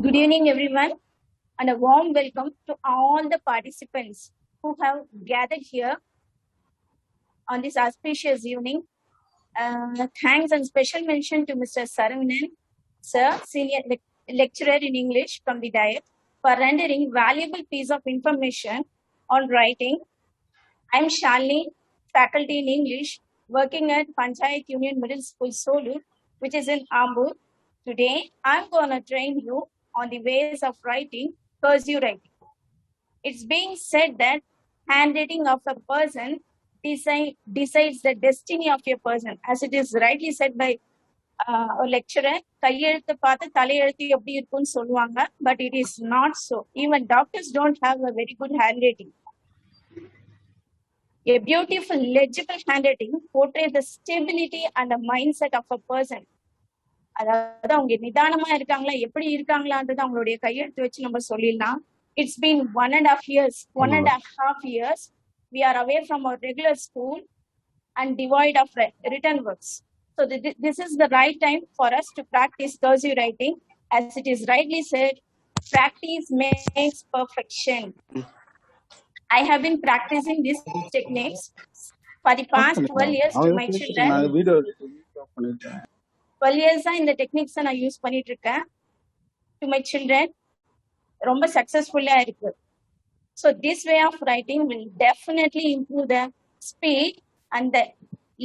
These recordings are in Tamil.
Good evening, everyone, and a warm welcome to all the participants who have gathered here on this auspicious evening. Thanks and special mention to Mr. Saravanan, Sir, Senior Lecturer in English from the Diet, for rendering valuable piece of information on writing. I'm Shalini, faculty in English, working at Panchayat Union Middle School, Solur, which is in Ambur. Today, I'm going to train you on the ways of writing cursive writing. It's being said that handwriting of a person decides the destiny of a person, as it is rightly said by a lecturer. கையெழுத்து பார்த்து தலையெழுத்து எப்படி இருக்கும்னு சொல்லுவாங்க, but it is not so. Even doctors don't have a very good handwriting. A beautiful, legible handwriting portrays the stability and the mindset of a person. அதாவது அவங்க நிதானமா இருக்காங்களா, எப்படி இருக்காங்களான்றது அவங்களுடைய கையெழுத்து வச்சு நம்ம சொல்லிடலாம். It's been 1.5 years. We are away from our regular school and devoid of written works. So this is the right time for us to practice cursive writing. As it is rightly said, practice makes perfection. I have been practicing these techniques for the past 12 years to my children. 12 years இந்த டெக்னிக்ஸ் நான் யூஸ் பண்ணிட்டு இருக்கேன் டு மை சில்ட்ரன். ரொம்ப சக்சஸ்ஃபுல்லா இருக்கு. So this way of writing will definitely improve the speed and the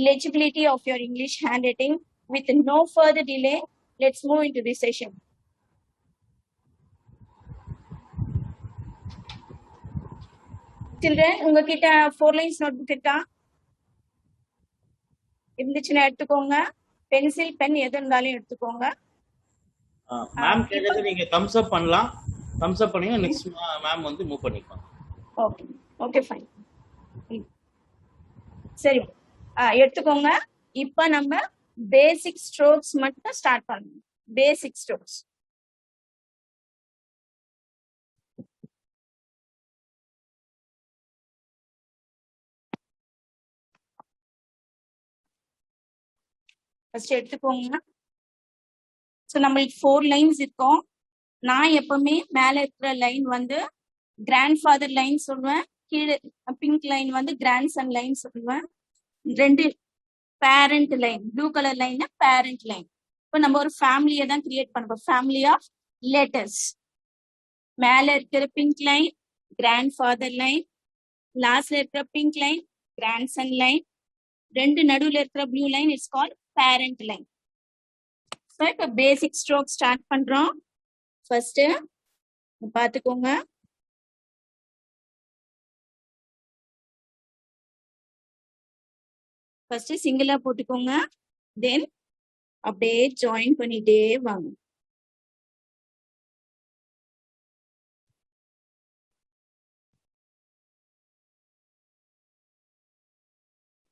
legibility of your English handwriting. With no further delay, let's move into this session. Children, உங்ககிட்ட 4 lines notebook இருக்கா? இருந்துச்சுன்னா எடுத்துக்கோங்க. பென்சில் பென் எது இருந்தாலும் எடுத்துக்கோங்க. மேம் கேக்குறது நீங்க தம்ஸ் அப் பண்ணலாம். தம்ஸ் அப் பண்ணீங்க நெக்ஸ்ட் மேம் வந்து மூவ் பண்ணிப்பாங்க. Okay okay fine. சரி எடுத்துக்கோங்க. இப்போ நம்ம பேசிக் ஸ்ட்ரோக்ஸ் மட்டும் ஸ்டார்ட் பண்ணணும். பேசிக் ஸ்ட்ரோக்ஸ். ஃபர்ஸ்ட் எடுத்துக்கோங்க. ஸோ நம்மளுக்கு 4 லைன்ஸ் இருக்கும். நான் எப்பவுமே மேல இருக்கிற லைன் வந்து கிராண்ட் ஃபாதர் லைன் சொல்லுவேன், கீழே பிங்க் லைன் வந்து கிராண்ட் சன் லைன் சொல்லுவேன். 2 parent line, blue colour line parent line. இப்போ நம்ம ஒரு ஃபேமிலியை தான் கிரியேட் பண்ணுவோம். Family of letters. மேல இருக்கிற pink line grandfather line, லாஸ்ட்ல இருக்கிற pink line grandson line, 2 நடுவில் இருக்கிற blue line it's called parent line. So இப்போ பேசிக் ஸ்ட்ரோக் ஸ்டார்ட் பண்றோம். ஃபர்ஸ்ட் பார்த்துக்கோங்க. ஃபர்ஸ்ட் சிங்கிளா போட்டுக்கோங்க, தென் அப்படியே ஜாயின் பண்ணிட்டே வாங்க.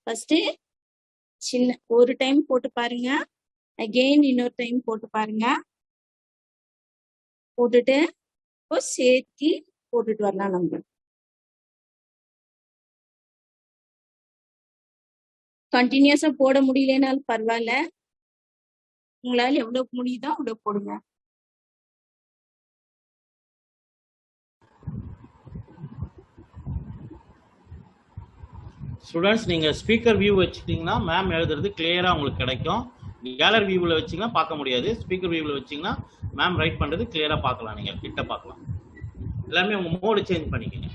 ஃபர்ஸ்ட் சின்ன ஒரு டைம் போட்டு பாருங்க, அகெயின் இன்னொரு டைம் போட்டு பாருங்க. போட்டுட்டு இப்போ சேர்த்தி போட்டுட்டு வரலாம். நம்ம கண்டினியூஸா போட முடியலனாலும் பரவாயில்ல, உங்களால எவ்வளவு முடியுதோ அவ்வளவு போடுங்க. ஸ்டூடெண்ட்ஸ் நீங்க ஸ்பீக்கர் வியூ வச்சுட்டீங்கன்னா மேம் எழுதுறது கிளியரா உங்களுக்கு கிடைக்கும். கேலரி வியூவில் வச்சிங்கன்னா பார்க்க முடியாது. ஸ்பீக்கர் வியூவில் வச்சிங்கன்னா மேம் ரைட் பண்ணுறது கிளியராக பார்க்கலாம். நீங்கள் கிட்ட பார்க்கலாம். எல்லாமே உங்கள் மோடு சேஞ்ச் பண்ணிக்கங்க.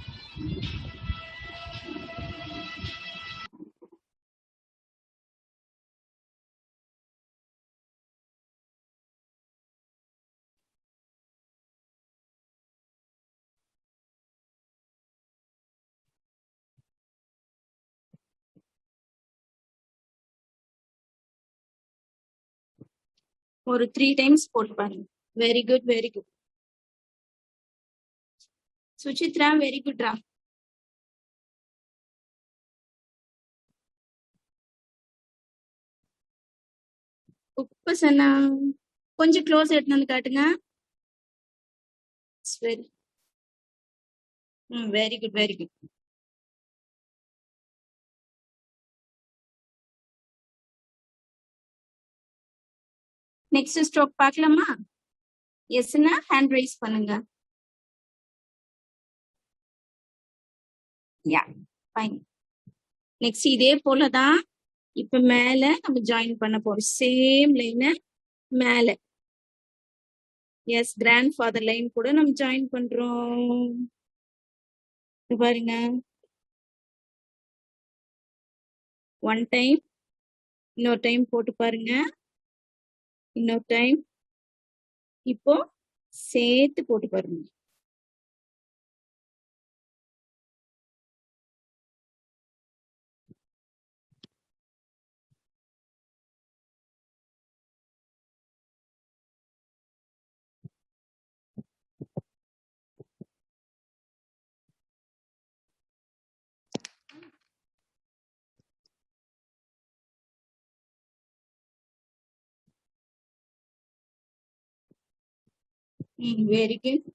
ஒரு 3 டைம்ஸ் போட்டு பாருங்க. Very good, very good. Suchitra, very குட்ரா. உப்பு சொன்னா கொஞ்சம் க்ளோஸ் எடுத்து வந்து காட்டுங்க. Very good, very good. Next stroke பார்க்கலாமா? எஸ்னா ஹேண்ட் ரைஸ் பண்ணுங்க. யா, ஃபைன். நெக்ஸ்ட் இதே போலதான் இப்ப மேல நம்ம ஜாயின் பண்ண போறோம். சேம் லைனை மேல. எஸ், கிராண்ட் ஃபாதர் லைன் கூட நம்ம ஜாயின் பண்றோம். இது பாருங்க, ஒன் டைம், இன்னொரு டைம் போட்டு பாருங்க, இன்னொரு டைம், இப்போ சேர்த்து போட்டு பாருங்க. Very good.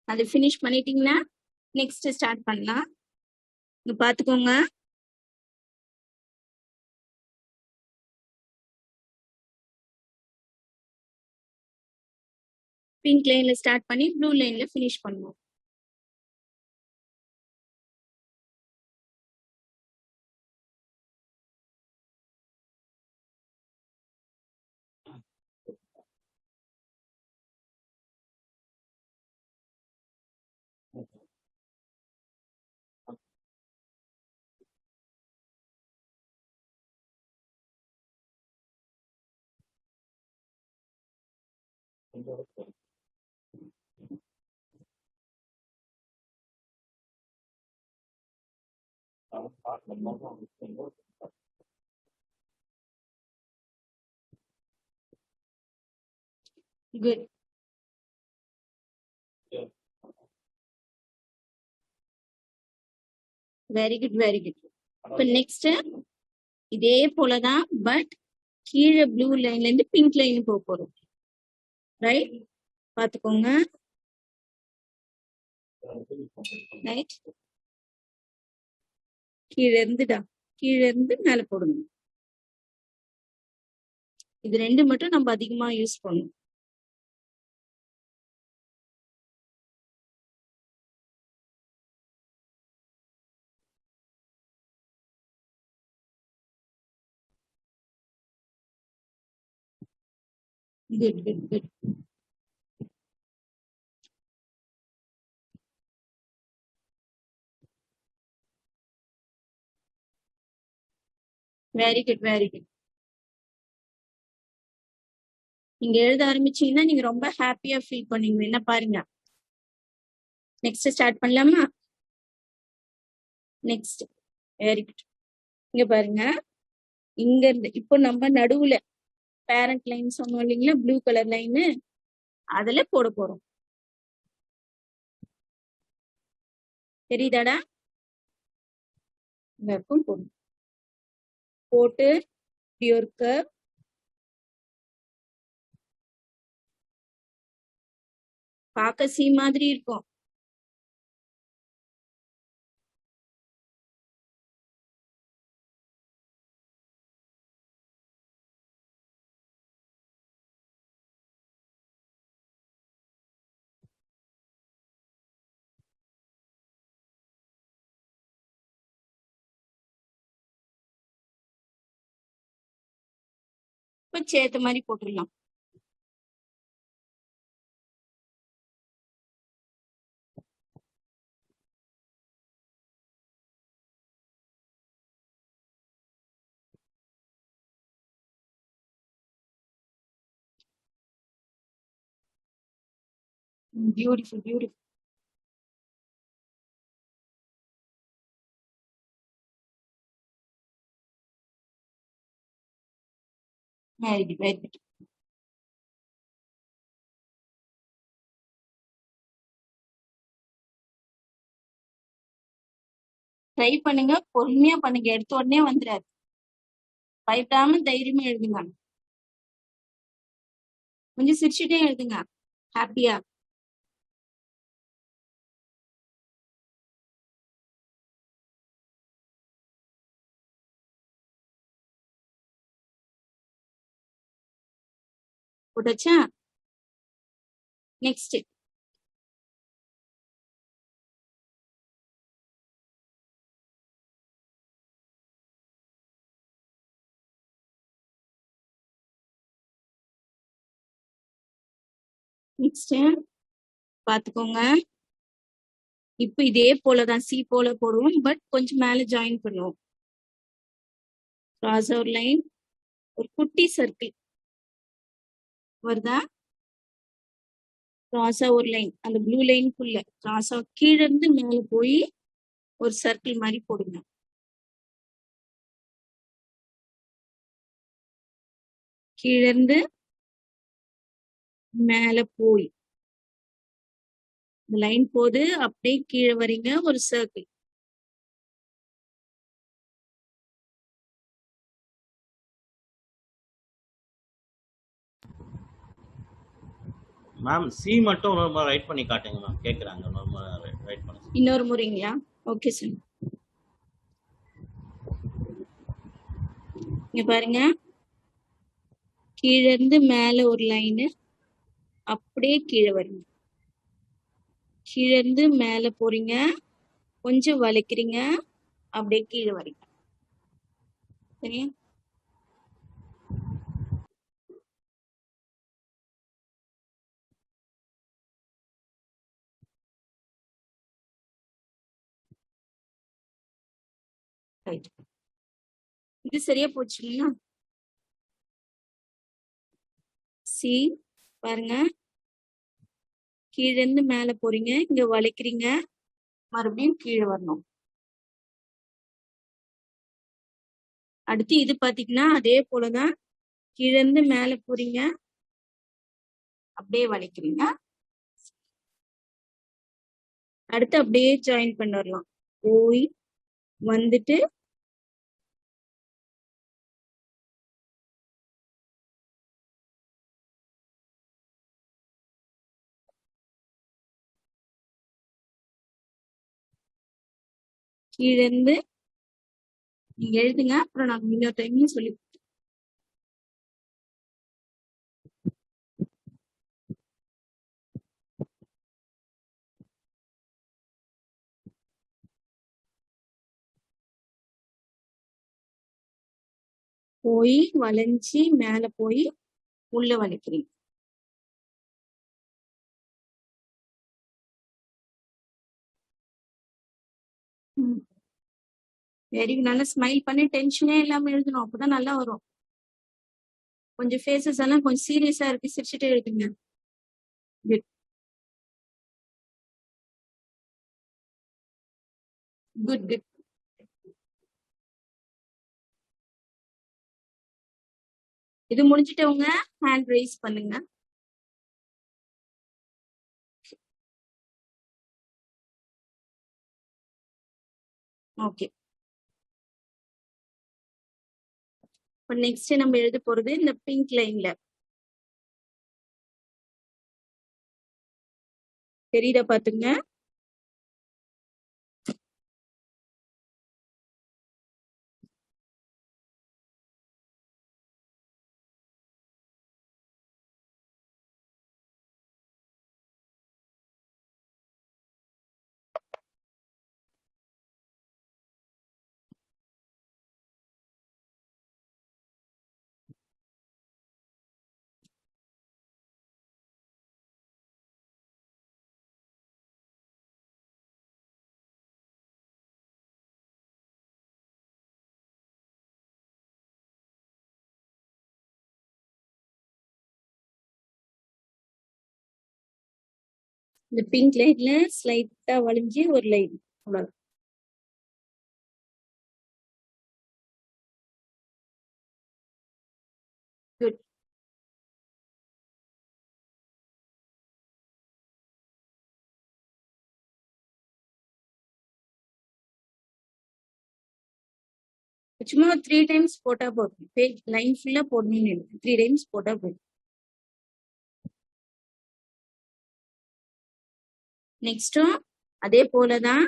அது ஃபினிஷ் பண்ணிட்டீங்கன்னா நெக்ஸ்ட் ஸ்டார்ட் பண்ணலாம். இங்க பாத்துக்கோங்க, பிங்க் லைன்ல ஸ்டார்ட் பண்ணி ப்ளூ லைன்ல ஃபினிஷ் பண்ணுவோம். Good, very good, very good. இப்ப நெக்ஸ்ட் இதே போலதான், பட் கீழே ப்ளூ லைன்ல இருந்து பிங்க் லைன் போக போறோம். ரைட், பாத்துக்கோங்க. ரைட், கீழே இருந்துடா, கீழே இருந்து மேல போடுங்க. இது ரெண்டு மட்டும் நம்ம அதிகமா யூஸ் பண்ணுவோம். Good good good. Very good, very good. நீங்க எழுத ஆரம்பிச்சீங்கன்னா நீங்க ரொம்ப ஹாப்பியா ஃபீல் பண்ணுவீங்க. என்ன பாருங்க, நெக்ஸ்ட் ஸ்டார்ட் பண்ணலாமா? Next, very good. இங்க பாருங்க, இங்க இருந்து இப்போ நம்ம நடுவுல பேரண்ட் லைன் சொன்னோம் இல்லைங்களா, ப்ளூ கலர் லைனு, அதுல போட போறோம். தெரியுதாடா? இங்க இருக்கும் போடும், போட்டு இப்படி ஒரு curve, பார்க்க சி மாதிரி இருக்கும். இப்ப சேர்த்த மாதிரி போட்டுடலாம். Beautiful, beautiful. Very good, very good. Try பண்ணுங்க, பொறுமையா பண்ணுங்க, எடுத்த உடனே வந்துடாது. பயப்படாம தைரியமா எழுதுங்க. கொஞ்சம் சிரிச்சுட்டே எழுதுங்க, ஹாப்பியா. போட்டாச்சா? நெக்ஸ்ட் நெக்ஸ்ட் பாத்துக்கோங்க. இப்ப இதே போலதான் சி போல போடுவோம், பட் கொஞ்சம் மேல ஜாயின் பண்ணுவோம். கிராஸ் ஒரு லைன், ஒரு குட்டி சர்க்கிள் வருதா? கிராஸா ஒரு லைன், அந்த ப்ளூ லைனுக்குள்ள கிராஸா கீழே இருந்து மேல போய் ஒரு சர்க்கிள் மாதிரி போடுங்க. கீழே இருந்து மேல போய் இந்த லைன் போது, அப்படியே கீழே வரீங்க, ஒரு சர்க்கிள். மேம் சி மட்டும் ஒரு முறை ரைட் பண்ணி காட்டுங்க மேம், கேட்குறாங்க. ஒரு முறை ரைட் பண்ணி. இன்னொரு முறைங்களா? Okay sir. இங்க பாருங்க, கீழே இருந்து மேல ஒரு லைனு, அப்படியே கீழே வரீங்க. கீழே இருந்து மேல போறீங்க, கொஞ்சம் வளைக்கிறீங்க, அப்படியே கீழே வரீங்க. சரியா? ரைட். இது சரியா போச்சுங்களா? சி பாருங்க, கீழே இருந்து மேல போறீங்க, இங்க வளைக்கிறீங்க, மறுபடியும் கீழே வரணும். அடுத்து இது பாத்தீங்கன்னா அதே போலதான், கீழே இருந்து மேல போறீங்க, அப்படியே வளைக்கிறீங்க, அடுத்து அப்படியே ஜாயின் பண்ணிடலாம். போய் வந்துட்டு கீழே இருந்து நீங்க எழுதுங்க, அப்புறம் நான் இன்னொரு டைம் சொல்லி. போய் வளைஞ்சி மேல போய் உள்ள வளைக்கிறீங்க. வெரி நல்லா ஸ்மைல் பண்ணி டென்ஷனே இல்லாம எழுதணும், அப்பதான் நல்லா வரும். கொஞ்சம் ஃபேஸஸ் எல்லாம் கொஞ்சம் சீரியஸா இருக்கு, சிரிச்சுட்டே எழுதுங்க. Good good good. இது முடிஞ்சிட்டவங்க ஹேண்ட் ரைஸ் பண்ணுங்க. ஓகே. இப்போ நெக்ஸ்ட் நம்ம எழுத போறது இந்த பிங்க் லைன்ல. தெரியுதா பாத்துங்க. இந்த பிங்க் லைன்ல ஸ்லைட்டா வளைஞ்சி ஒரு லைன், அவ்வளவு. குட். சும்மா 3 டைம்ஸ் போட்டா போதும். பேஜ் லைன் ஃபுல்லா போடணும்னு இல்லை. 3 டைம்ஸ் போட்டா போதும். நெக்ஸ்டும் அதே போலதான்,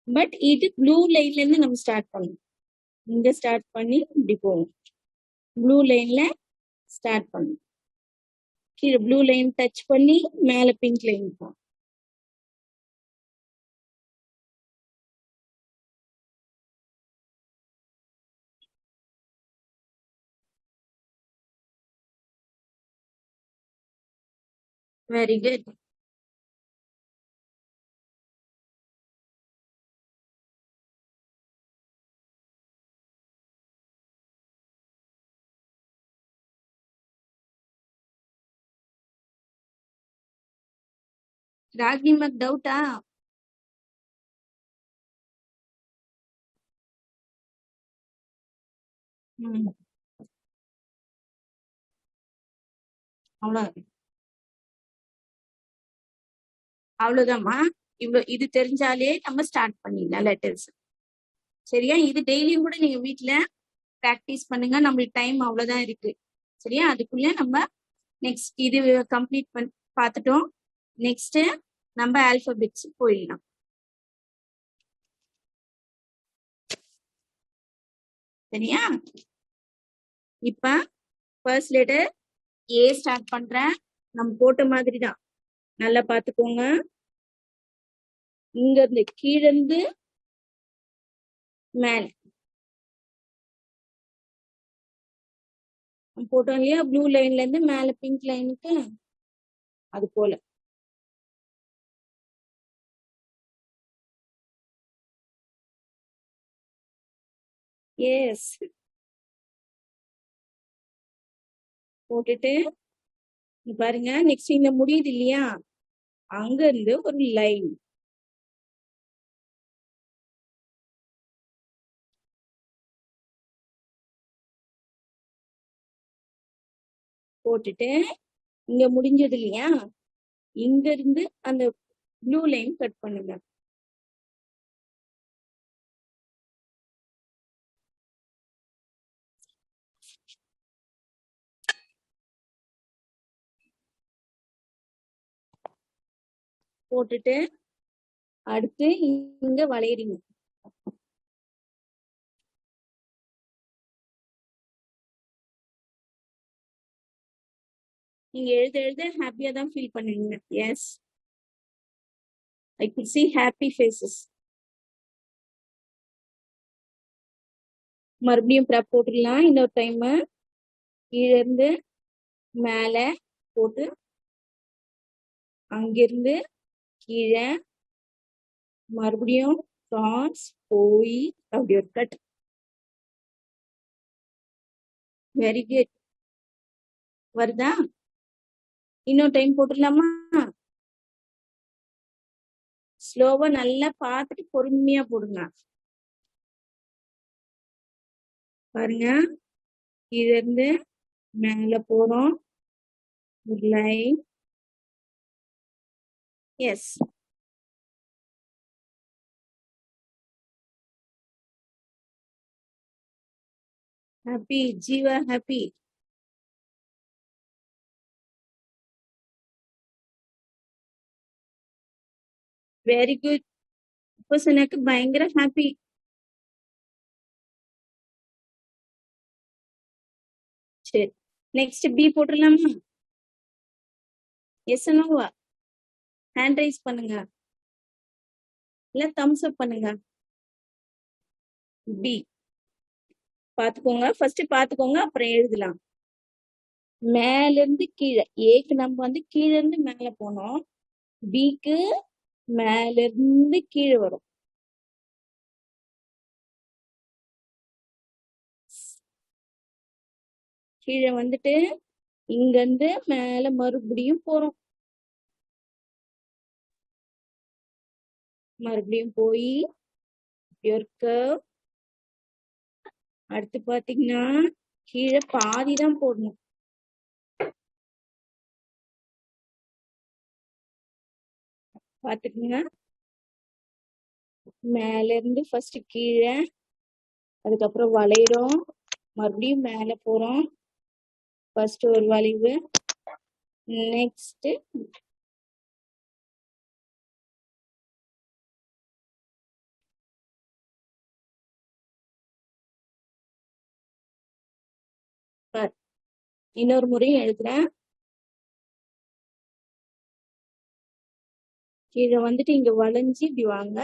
பட் இது ப்ளூ லைன்ல இருந்து நம்ம ஸ்டார்ட் பண்ணணும். இங்க ஸ்டார்ட் பண்ணி இப்படி போகும். ப்ளூ லைன்ல ஸ்டார்ட் பண்ணணும். கீழே ப்ளூ லைன் டச் பண்ணி மேல பிங்க் லைன் போகும். Very good. ராகினி மார்க் டவுட்டா? அவ்வளவுதாம்மா. இது தெரிஞ்சாலே நம்ம ஸ்டார்ட் பண்ணிடலாம் லெட்டர்ஸ். சரியா? இது டெய்லியும் கூட நீங்க வீட்டுல பிராக்டிஸ் பண்ணுங்க. நம்மளுக்கு டைம் அவ்வளவுதான் இருக்கு. சரியா? அதுக்குள்ள நம்ம நெக்ஸ்ட் இது கம்ப்ளீட் பார்த்துட்டோம். நெக்ஸ்ட் நம்ம ஆல்பபெட்ஸ் போயிடலாம். சரியா? இப்ப ஃபர்ஸ்ட் லெட்டர் ஏ ஸ்டார்ட் பண்றேன். நம்ம போட்ட மாதிரி தான். நல்லா பாத்துக்கோங்க. இங்க இருந்து கீழே இருந்து மேல போட்டோம் இல்லையா? ப்ளூ லைன்ல இருந்து மேல பிங்க் லைனுக்கு, அது போல. எஸ். போட்டுட்டு பாருங்க, நெக்ஸ்ட் இந்த முடியுது இல்லையா? அங்க இருந்து ஒரு லைன் போட்டுட்டு இங்க முடிஞ்சது இல்லையா? இங்க இருந்து அந்த ப்ளூ லைன் கட் பண்ணுங்க. போட்டுட்டு அடுத்து இங்க வளையறீங்க. நீங்க எழுத எழுத ஹாப்பியா தான் ஃபீல் பண்ணுவீங்க. Yes, I could see happy faces. மறுபடியும் போட்டுடலாம். இன்னொரு டைம் கீழ இருந்து மேல போட்டு அங்கிருந்து கீழே மறுபடியும் கிராஸ் போய் அப்படி ஒரு கட். Very good. வருதா? இன்னொரு டைம் போட்டுடலாமா? ஸ்லோவா நல்லா பார்த்துட்டு பொறுமையா போடுங்க. பாருங்க, கீழ இருந்து மேல போறோம். Line. Yes. Happy Jeeva, happy. Very good. இப்போ எனக்கு பயங்கர ஹாப்பி. சரி, நெக்ஸ்ட் பி போட்டுடலாமா? எஸ் என்னவா? ஹேண்ட் ரைஸ் பண்ணுங்க, இல்ல தம்ஸ் அப் பண்ணுங்க. பி பாத்துக்கோங்க, ஃபர்ஸ்ட் பாத்துக்கோங்க, அப்புறம் எழுதலாம். மேல இருந்து கீழே. ஏக்கு நம்ம வந்து கீழ இருந்து மேல போனோம். பிக்கு மேல இருந்து கீழே வரும். கீழே வந்துட்டு இங்க இருந்து மேல மறுபடியும் போறோம். மறுபடியும் போய் அடுத்து பாத்தீங்கன்னா கீழே பாதி தான் போடணும். பாத்துக்கோங்க, மேல இருந்து ஃபர்ஸ்ட் கீழே அதுக்கப்புறம் வளையிறோம், மறுபடியும் மேல போறோம். ஃபர்ஸ்ட் ஒரு வளைவு, நெக்ஸ்ட் இன்னொரு முறையும் எழுதுறேன். கீழே வந்துட்டு இங்க வளைஞ்சு இப்படி வாங்க.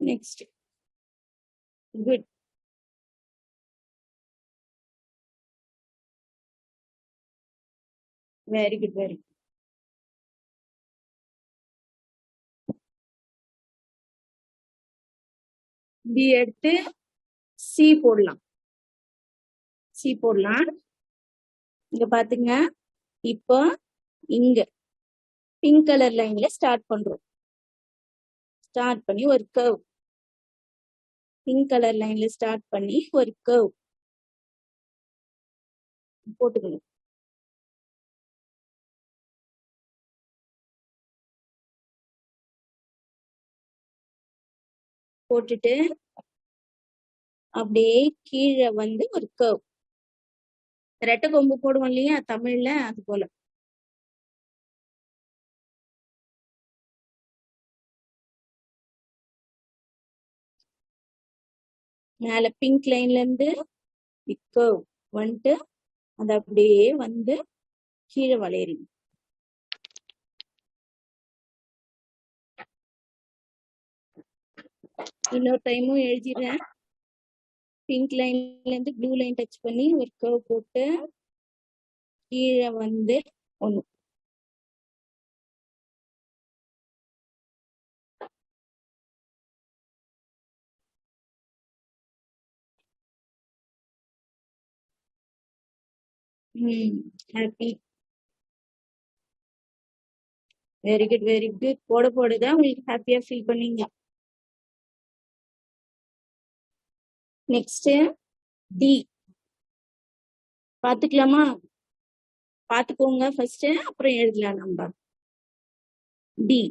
Next good. Very good, very good. இப்படி எடுத்து சி போடலாம். சி போடலாம். இங்க பாத்துங்க, இப்போ இங்க பிங்க் கலர் லைன்ல ஸ்டார்ட் பண்றோம். ஸ்டார்ட் பண்ணி ஒரு கர்வ், பிங்க் கலர் லைன்ல ஸ்டார்ட் பண்ணி ஒரு கர்வ் போட்டுக்கணும். போட்டுட்டு அப்படியே கீழே வந்து ஒரு கர்வ், ரெட்டை கொம்பு போடுவோம் இல்லையா தமிழ்ல, அது போல. மேல பிங்க் லைன்ல இருந்து கர்வ் வந்துட்டு அது அப்படியே வந்து கீழே வளையறீங்க. இன்னொரு டைமும் எழுதிடுறேன். பிங்க் லைன்ல இருந்து ப்ளூ லைன் டச் பண்ணி ஒரு கர்வ் போட்டு கீழே வந்து ஒண்ணு. Happy. Very good, very good. போட போடுதான் உங்களுக்கு ஹாப்பியா ஃபீல் பண்ணீங்க. நெக்ஸ்ட் டி பாத்துக்கலாமா? பாத்துக்கோங்க ஃபர்ஸ்ட், அப்புறம் எழுதலாம் நம்ம. டி,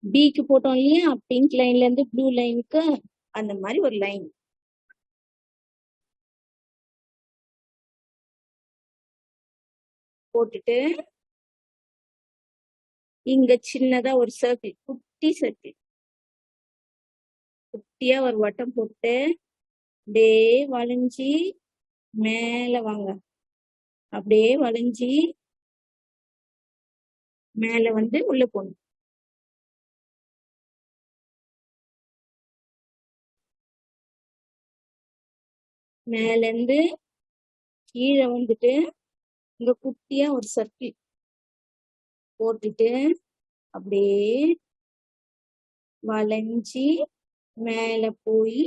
டிக்கு போட்டோம் இல்லையா பிங்க் லைன்ல இருந்து ப்ளூ லைனுக்கு, அந்த மாதிரி ஒரு லைன் போட்டுட்டு இங்க சின்னதா ஒரு சர்க்கிள், குட்டி சர்க்கிள், குட்டியா ஒரு வட்டம் போட்டு அப்படியே வளைஞ்சி மேல வாங்க. அப்படியே வளைஞ்சி மேல வந்து உள்ள போகணும். மேல இருந்து கீழே வந்துட்டு இங்க குட்டியா ஒரு சர்க்கிள் போட்டுட்டு அப்படியே வளைஞ்சி மேல போய்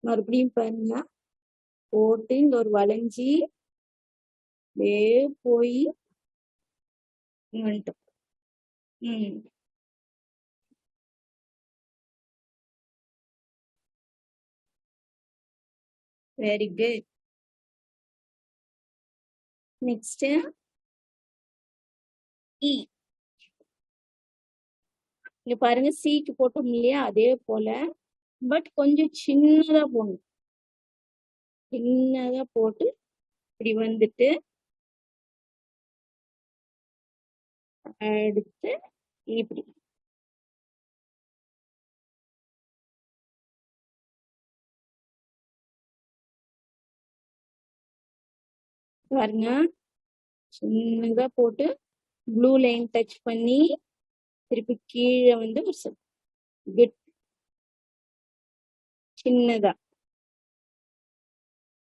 மறுபடியும் பாருங்க, போட்டு இங்க ஒரு வளைஞ்சி அப்படியே போய் வந்துட்டோம். Very good. நெக்ஸ்ட் இ. இங்க பாருங்க, சிக்கு போட்டோம் இல்லையா, அதே போல பட் கொஞ்சம் சின்னதா போடணும். சின்னதா போட்டு இப்படி வந்துட்டு அடுத்து இப்படி பாருங்க, சின்னதா போட்டு ப்ளூ லைன் டச் பண்ணி திருப்பி கீழே வந்து ஒரு குட். சின்னதா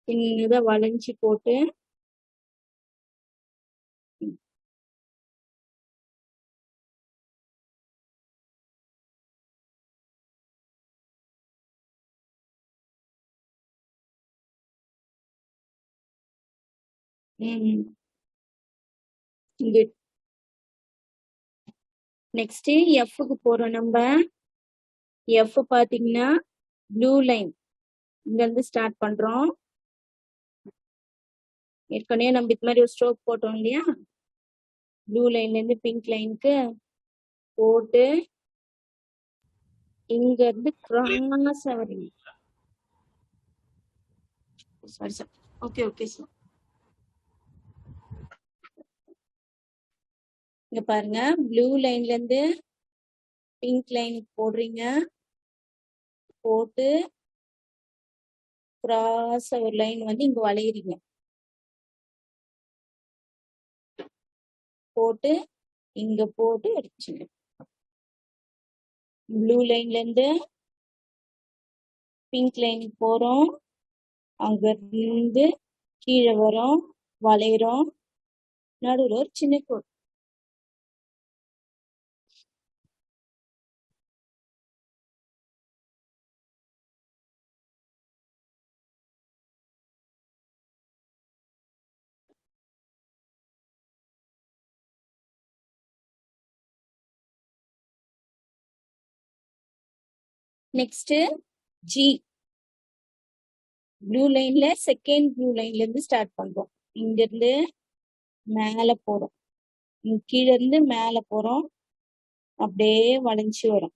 சின்னதா வளைஞ்சி போட்டு குட். நெக்ஸ்ட் எஃப்க்கு போறோம் நம்ம. எஃப் பாத்தீங்கன்னா ப்ளூ லைன் இங்க இருந்து ஸ்டார்ட் பண்றோம். ஏற்கனவே நம்ம இது மாதிரி ஒரு ஸ்ட்ரோக் போட்டோம் இல்லையா, ப்ளூ லைன்ல இருந்து பிங்க் லைனுக்கு போட்டு இங்க இருந்து கிராஸ் வரீங்க. Sorry sir. Okay sir. இங்க பாருங்க, ப்ளூ லைன்ல இருந்து பிங்க் லைனுக்கு போடுறீங்க, போட்டு கிராஸ் ஒரு லைன் வந்து இங்க வளையறீங்க, போட்டு இங்க போட்டு அடிச்சுங்க. ப்ளூ லைன்ல இருந்து பிங்க் லைனுக்கு போறோம், அங்க இருந்து கீழே வரோம், வளையிறோம், நடுவில் ஒரு சின்ன கோடு. நெக்ஸ்ட் ஜி, ப்ளூ லைன்ல செகண்ட் ப்ளூ லைன்ல இருந்து ஸ்டார்ட் பண்றோம். இங்க இருந்து மேல போறோம், கீழ இருந்து மேல போறோம், அப்படியே வளைஞ்சு வரும்.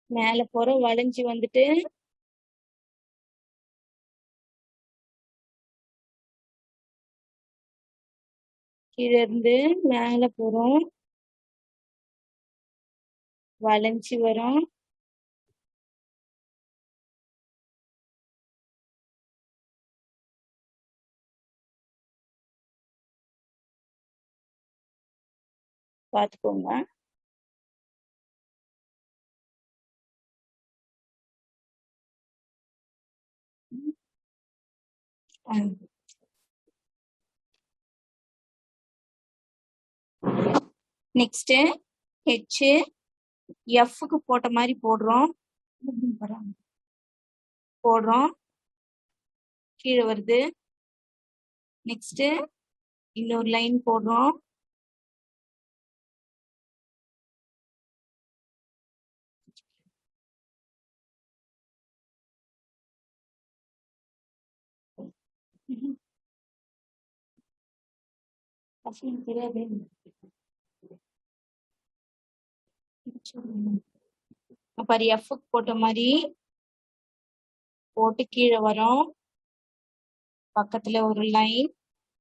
மேல போறோம், வளைஞ்சு வந்துட்டு கீழ இருந்து மேல போறோம், வளைஞ்சு வரோம், பாத்துக்கோங்க. நெக்ஸ்ட் ஹெச் எஃப்க்கு போட்ட மாதிரி போடுறோம், கீழே வருது. நெக்ஸ்ட் இன்னொரு லைன் போடுறோம், பாரு எஃப்க்கு போட்ட மாதிரி போட்டு கீழே வரோம், பக்கத்துல ஒரு லைன்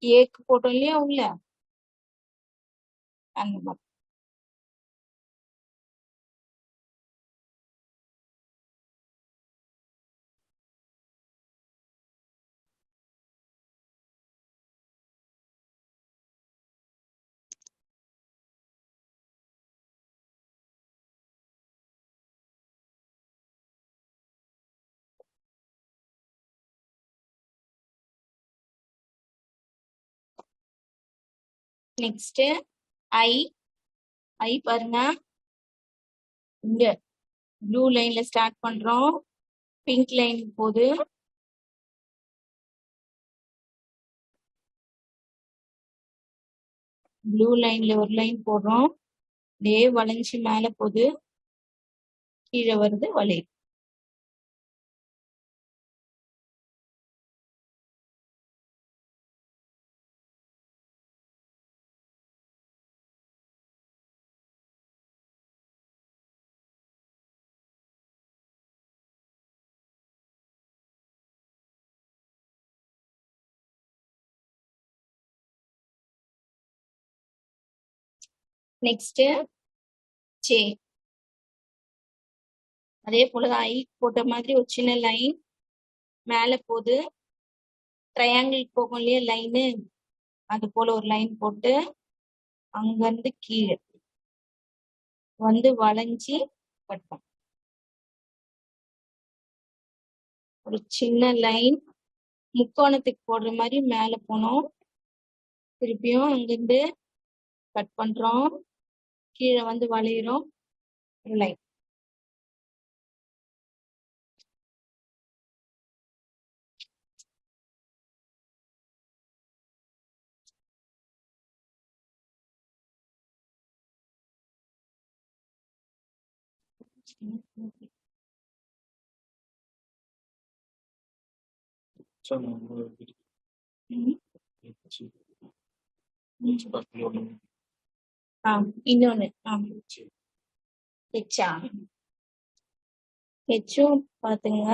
ஏக்கு போட்டோம் இல்லையா உள்ள, அந்த மாதிரி. நெக்ஸ்ட் ஐ, ஐ பாருங்க, இங்க ப்ளூ லைன்ல ஸ்டார்ட் பண்றோம், பிங்க் லைன் போகுது, ப்ளூ லைன்ல ஒரு லைன் போடுறோம், அப்படியே வளைஞ்சு மேல போகுது, கீழே வருது, வளையுது. நெக்ஸ்ட் ஜே, அதே போலதான் ஐ போட்ட மாதிரி ஒரு சின்ன லைன் மேல போகுது, ட்ரையாங்கிள் போகும் இல்லையா லைனு, அது போல ஒரு லைன் போட்டு அங்க இருந்து கீழே வந்து வளைஞ்சி கட் பண்ணும். ஒரு சின்ன லைன் முக்கோணத்துக்கு போடுற மாதிரி மேல போனோம், திருப்பியும் அங்கிருந்து கட் பண்றோம், கீழே வந்து வளையிறோம், ஒரு லைன். இன்னொன்னு ஹெச்சா ஹெச்சும் பாத்துங்க.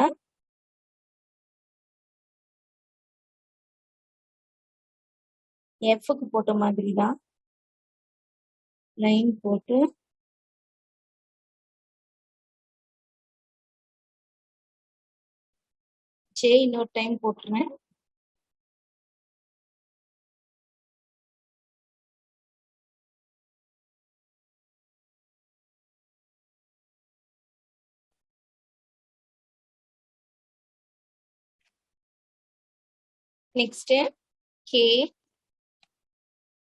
எஃப்க்கு போட்ட மாதிரி தான் லைன் போட்டு ஜே இன்னொரு டைம் போட்டுறேன். நெக்ஸ்ட் கே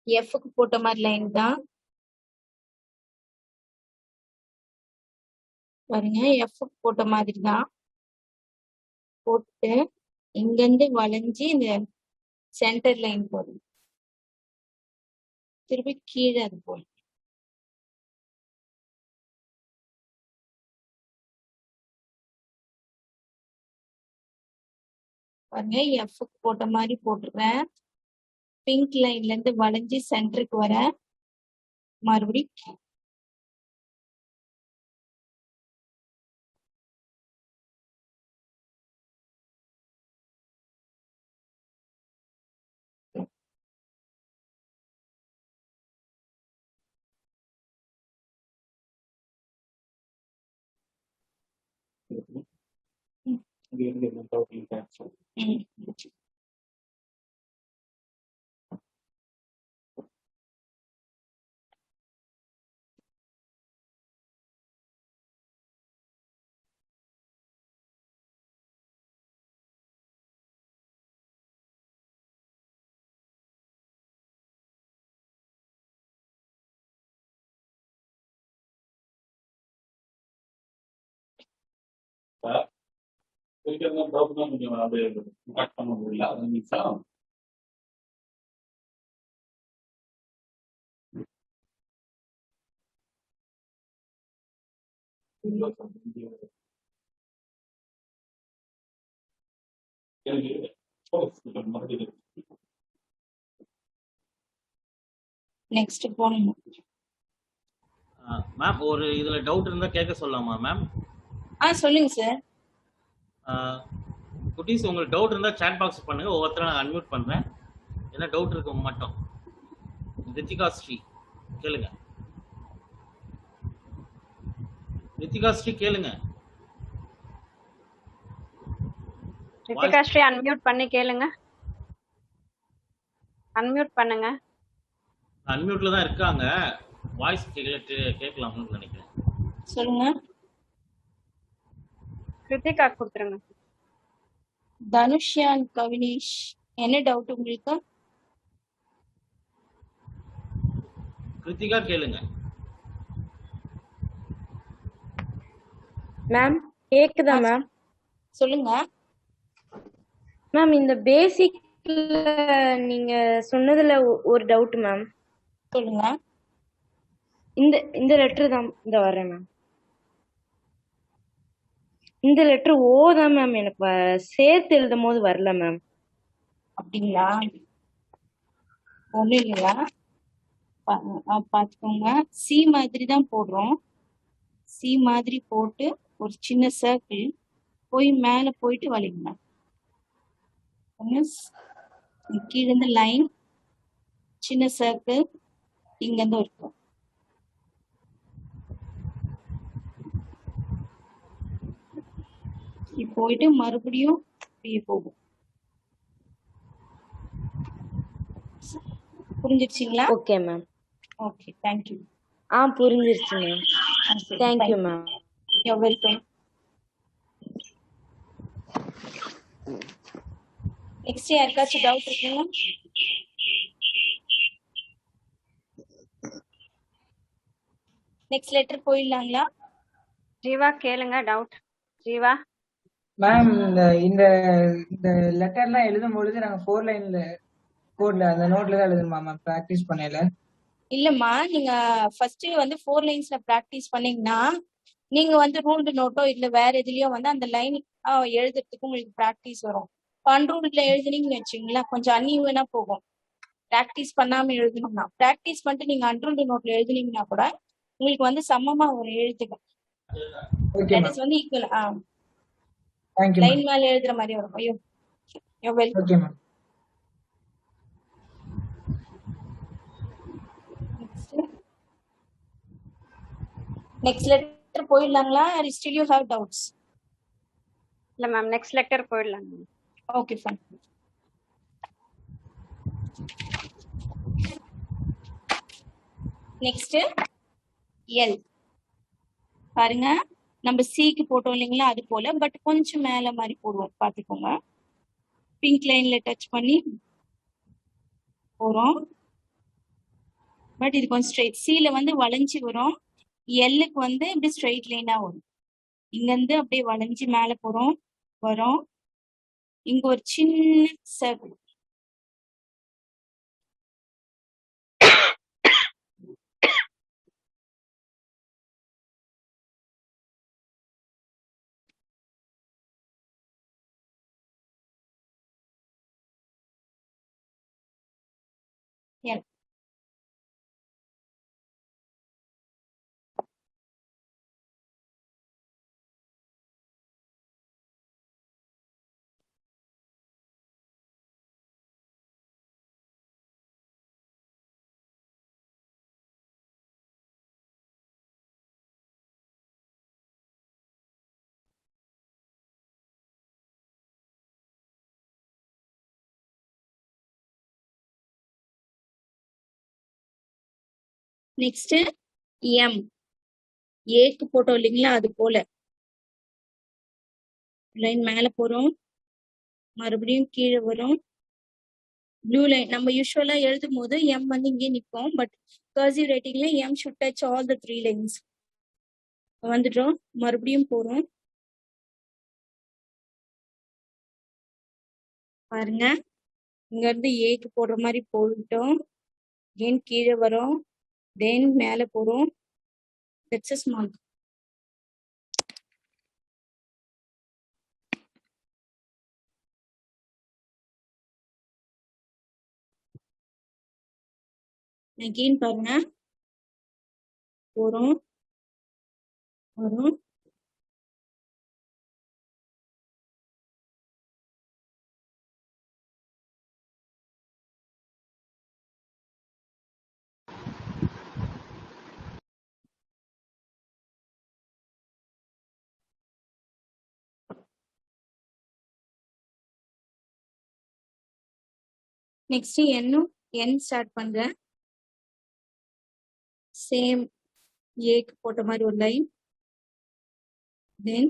எஃப்க்கு போட்ட மாதிரி லைன் தான் பாருங்க. எஃப்க்கு போட்ட மாதிரி தான் போட்டு இங்க இருந்து வளைஞ்சு இந்த சென்டர் லைன் போடும். திருப்பி கீழே அது போடும். பாருங்க எஃப்க்கு போட்ட மாதிரி போட்டுருவேன். பிங்க் லைன்ல இருந்து வளைஞ்சு சென்டருக்கு வர மறுபடியும் நெக்ஸ்ட் போகணும். மேம் ஒரு இதுல டவுட் இருந்தா கேட்க சொல்லலாமா மேம்? சொல்லுங்க சார். குட்டீஸ் உங்களுக்கு டவுட் இருந்தா சாட் பாக்ஸ் பண்ணுங்க, ஒவ்வொருத்தரும் நான் அன்மியூட் பண்றேன். என்ன டவுட் இருக்கு மட்டும். ரித்திகா ஸ்ரீ கேளுங்க. ரித்திகா ஸ்ரீ கேளுங்க. ரித்திகா ஸ்ரீ அன்மியூட் பண்ணி கேளுங்க. அன்மியூட் பண்ணுங்க. அன்மியூட்ல தான் இருக்காங்க. வாய்ஸ் கேட்கலாம்னு நினைக்கிறேன். சொல்லுங்க. ரித்திகா கொடுத்துருங்க. தனுஷ்யான் கவினேஷ் என்ன டவுட் உங்களுக்கு? கிருத்திகா கேளுங்க. மேம் கேக்குதா மேம்? சொல்லுங்க. மேம் இந்த பேசிக்ல நீங்க சொன்னதுல ஒரு டவுட் மேம். சொல்லுங்க. இந்த லெட்டர் தான் இந்த வரேன் மேம். இந்த லெட்டர் ஓ தான் மேம் எனக்கு சேர்த்து எழுதும் போது வரல மேம். அப்படிங்களா? ஒண்ணும் இல்லையா? பாத்துக்கோங்க. சி மாதிரி தான் போடுறோம். சி மாதிரி போட்டு ஒரு சின்ன சர்க்கிள் போய் மேல போயிட்டு வலிங்க. கீழே இருந்து லைன் சின்ன சர்க்கிள் இங்க இருந்து இருக்கும். போயிட்டு மறுபடியும் இப்படியே போகும். புரிஞ்சிருச்சுங்களா? Okay ma'am. Okay, thank you. புரிஞ்சிருச்சு ma'am. Thank you ma'am. You welcome. Next யாருக்காச்சும் டவுட் இருக்குங்களா? நெக்ஸ்ட் லெட்டர் போயிடலாங்களா? ஜீவா கேளுங்க டவுட். ஜீவா மேம் இந்த லெட்டர்லாம் எழுதும் பொழுது நாங்க 4 லைன்ல கோட்ல அந்த நோட்ல தான் எழுதணுமா மேம் பிராக்டிஸ் பண்ணல? இல்லம்மா, நீங்க ஃபர்ஸ்ட் வந்து 4 லைன்ஸ்ல பிராக்டிஸ் பண்ணீங்கன்னா நீங்க வந்து ரூல்டு நோட்டோ இல்ல வேற எதுலயோ வந்து அந்த லைன் எழுதுறதுக்கு உங்களுக்கு ப்ராக்டிஸ் வரும். அன்ரூல்ட்ல எழுதுனீங்கன்னு வச்சுங்களேன் கொஞ்சம் அன்இவனா போகும். ப்ராக்டிஸ் பண்ணாம எழுதணும்னா ப்ராக்டிஸ் பண்ணிட்டு நீங்க அன்ரூல்டு நோட்ல எழுதுனீங்கன்னா கூட உங்களுக்கு வந்து சமமா ஒரு எழுத்துக்கள் ஓகே தட் மேம். இஸ் வந்து ஈக்குவல் தேங்க்யூ லைன் மேம். மேல எழுதுற மாதிரி வரும். ஐயோ you welcome. Okay ma'am. Next letter போயிடலாங்களா? Still you have doubts? இல்ல மேம், நெக்ஸ்ட் லெட்டர் போயிடலாம் ma'am. Okay fine. Next L பாருங்க, நம்ம சிக்கு போட்டோம் இல்லைங்களா, அது போல பட் கொஞ்சம் மேல மாதிரி போடுவோம் பாத்துக்கோங்க. பிங்க் லைன்ல டச் பண்ணி போறோம். பட் இது கொஞ்சம் ஸ்ட்ரெயிட். சில வந்து வளைஞ்சு வரும், எல்லுக்கு வந்து இப்படி ஸ்ட்ரெயிட் லைனா வரும். இங்க இருந்து அப்படியே வளைஞ்சு மேல போறோம் வரும். இங்க ஒரு சின்ன சர்க்கிள். எல் நெக்ஸ்ட் எம் ஏக்கு போட்டோம் இல்லைங்களா, அது போல லைன் மேல போறோம் மறுபடியும் கீழே வரும். ப்ளூ லைன் நம்ம யூஸ்வலா எழுதும் போது எம் வந்து இங்கே நிற்போம். பட் கர்சிவ் ரைட்டிங்ல M should touch all the 3 lines. வந்துட்டோம் மறுபடியும் போறோம் பாருங்க. இங்க இருந்து ஏக்கு போடுற மாதிரி போயிட்டோம், தென் கீழே வரோம், தென் மேல போறோம். That's a small. அகெயின் பாருங்க, போறோம் வரும். நெக்ஸ்ட் என் ஸ்டார்ட் பண்றேன். சேம் ஏக்கு போட்ட மாதிரி ஒரு லைன், தென்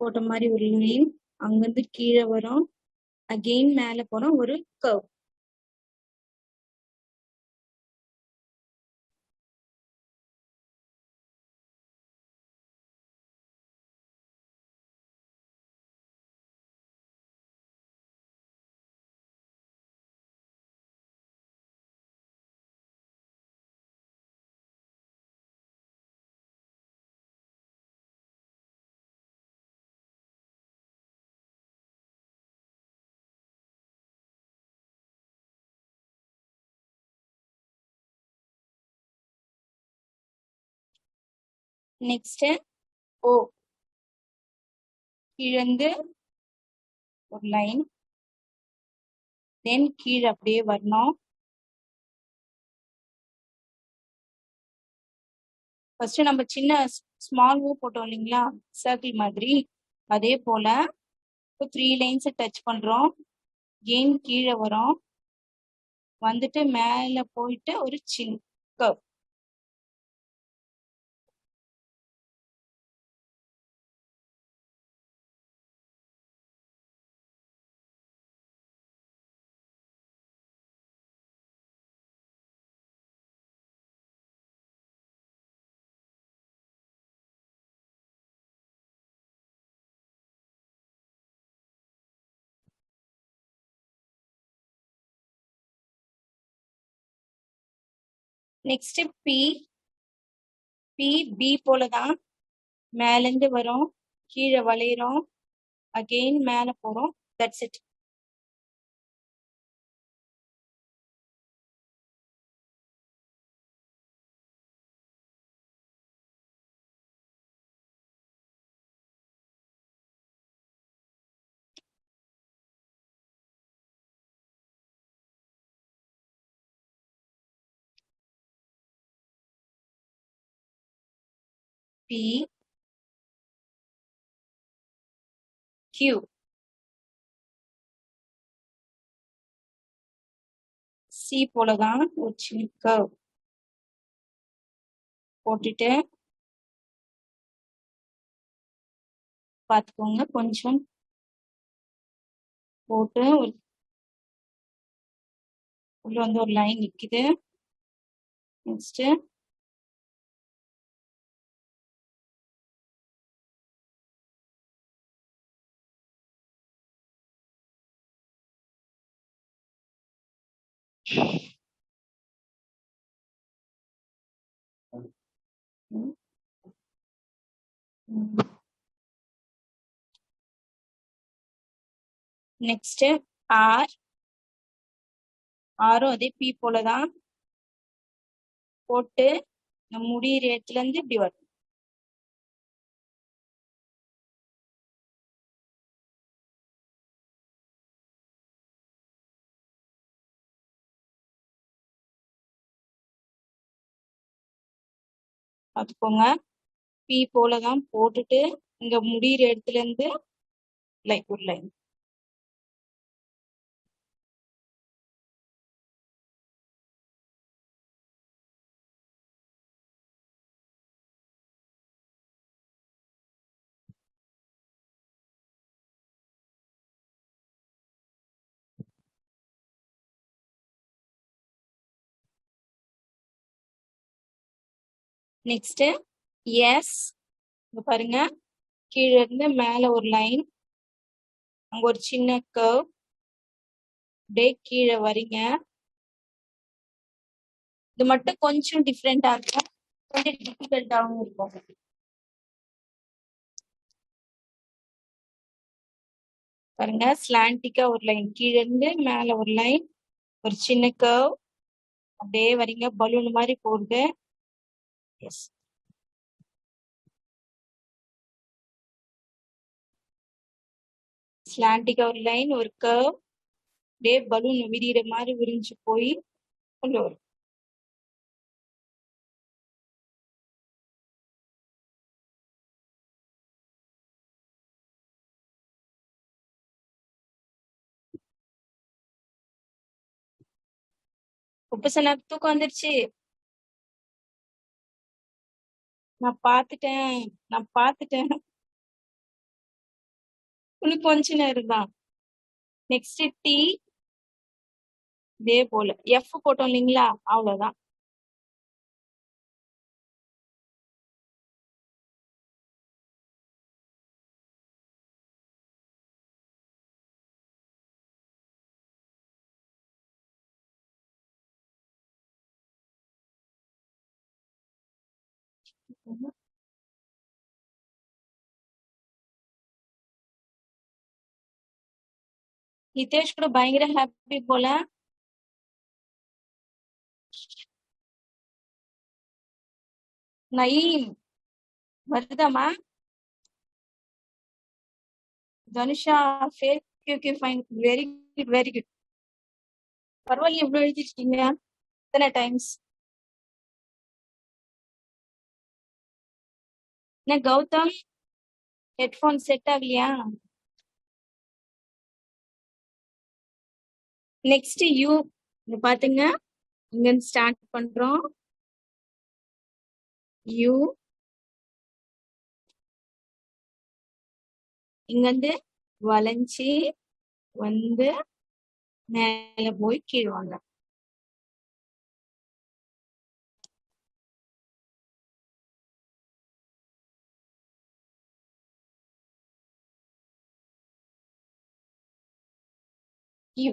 போட்ட மாதிரி ஒரு லைன், அங்கிருந்து கீழே வரும், அகெயின் மேல போறோம், ஒரு கர்வ். நெக்ஸ்ட் ஓ கீழந்து ஒரு லைன், தென் கீழே அப்படியே வரணும். ஃபர்ஸ்ட் நம்ம சின்ன ஸ்மால் மூவ் போட்டோம் இல்லைங்களா, சர்க்கிள் மாதிரி, அதே போல 3 லைன்ஸ் டச் பண்றோம், கெயின் கீழே வரும், வந்துட்டு மேல போயிட்டு ஒரு சின்ன curve. Next P P P போலதான் மேல இருந்து வரும், கீழே வளையிறோம், அகெயின் மேல போறோம். That's it. P Q C போலதான் ஒரு சின்ன கர்வ் போட்டுட்டு பார்த்துக்கோங்க. கொஞ்சம் போட்டு உள்ள வந்து ஒரு லைன் நிக்குது. நெக்ஸ்ட் நெக்ஸ்ட் ஆர் ஆரும் அதே பி போலதான் போட்டு நம்ம முடியிற இடத்துல இருந்து இப்படி வரும். பார்த்துக்கோங்க. பி போலதான் போட்டுட்டு இங்க முடியிற இடத்துல இருந்து ஒரு லைன். நெக்ஸ்ட் எஸ் பாருங்க, கீழே இருந்து மேல ஒரு லைன், அங்க ஒரு சின்ன கர்வ், அப்படியே கீழே வரீங்க. இது மட்டும் கொஞ்சம் டிஃப்ரெண்டா இருக்கும், கொஞ்சம் டிஃபிகல்ட்டாகவும் இருக்கும். பாருங்க, ஸ்லாண்டிக்கா ஒரு லைன், கீழே இருந்து மேல ஒரு லைன், ஒரு சின்ன கர்வ், அப்படியே வரீங்க, பலூன் மாதிரி போகுது. எஸ், ஸ்லாண்டிக்கா ஒரு லைன், ஒரு கர்வ், அப்படியே பலூன் விரிகிற மாதிரி விரிஞ்சு போய் உள்ள வரும். உபசனாக்கு தூக்கம் வந்துருச்சு. நான் பார்த்துட்டேன். இன்னும் கொஞ்ச நேரம் தான். நெக்ஸ்ட் டி இதே போல எஃப் போட்டோம் இல்லைங்களா, அவ்வளவுதான். நிதேஷ் கூட பயங்கர ஹாப்பி போல. நயீம் வருதாமா? Dhanusha fake. Okay fine, very good very good. பரவாயில்ல, எவ்வளவு எழுதிருக்கீங்க, எத்தனை டைம்ஸ்? என்ன கௌதம், ஹெட்போன் செட் ஆகலையா? நெக்ஸ்ட் யூ பாத்துங்க, இங்க இருந்து ஸ்டார்ட் பண்றோம். யூ இங்க இருந்து வளைஞ்சி வந்து மேல போய் கீழே வாங்க. யூ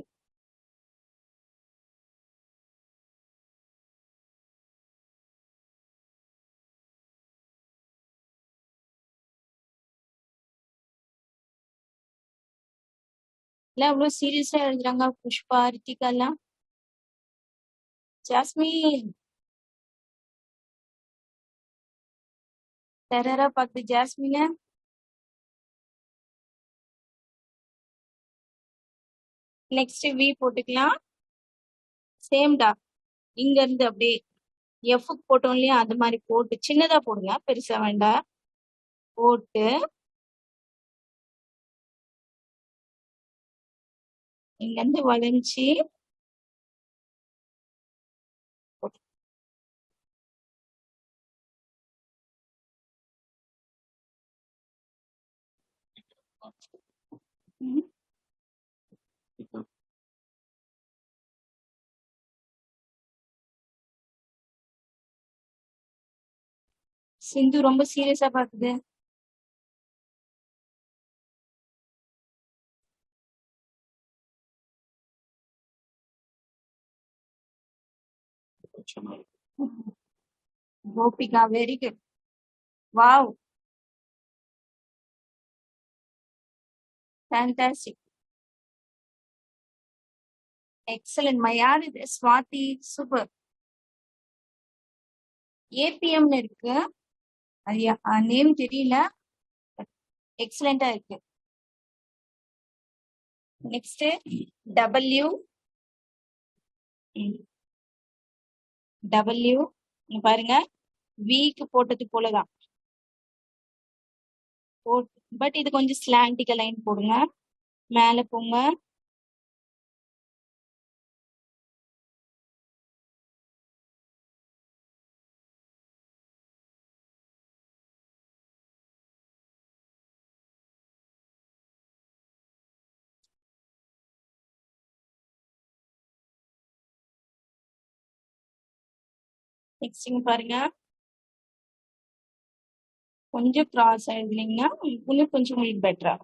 எல்லாம் அவ்வளவு சீரியஸா எழுதுறாங்க. புஷ்பா, ரித்திகா எல்லாம். ஜாஸ்மின் டெரரா பாக்குது ஜாஸ்மின. நெக்ஸ்ட் வி போட்டுக்கலாம். சேம்டா. இங்க இருந்து அப்படியே எஃப்க்கு போட்டோம் இல்லையா, அது மாதிரி போட்டு சின்னதா போடுங்க, பெருசா வேண்டாம். போட்டு இங்க இருந்து வளைஞ்சி ம், சிந்து ரொம்ப சீரியஸா பாக்குது. Gopika very good. Wow, fantastic, excellent. யார் இது? ஸ்வாதி, சூப்பர். ஏபிஎம்னு இருக்கு, அது நேம் தெரியல, எக்ஸலண்டா இருக்கு. Next W. டபிள்யூ பாருங்க, விக்கு போட்டது போலதான் பட் இது கொஞ்சம் ஸ்லாண்டிக்கா லைன் போடுங்க, மேல போங்க. நெக்ஸ்ட் இங்க பாருங்க, கொஞ்சம் கிராஸ் எழுதுனீங்கன்னா இன்னும் கொஞ்சம் உங்களுக்கு பெட்டரா.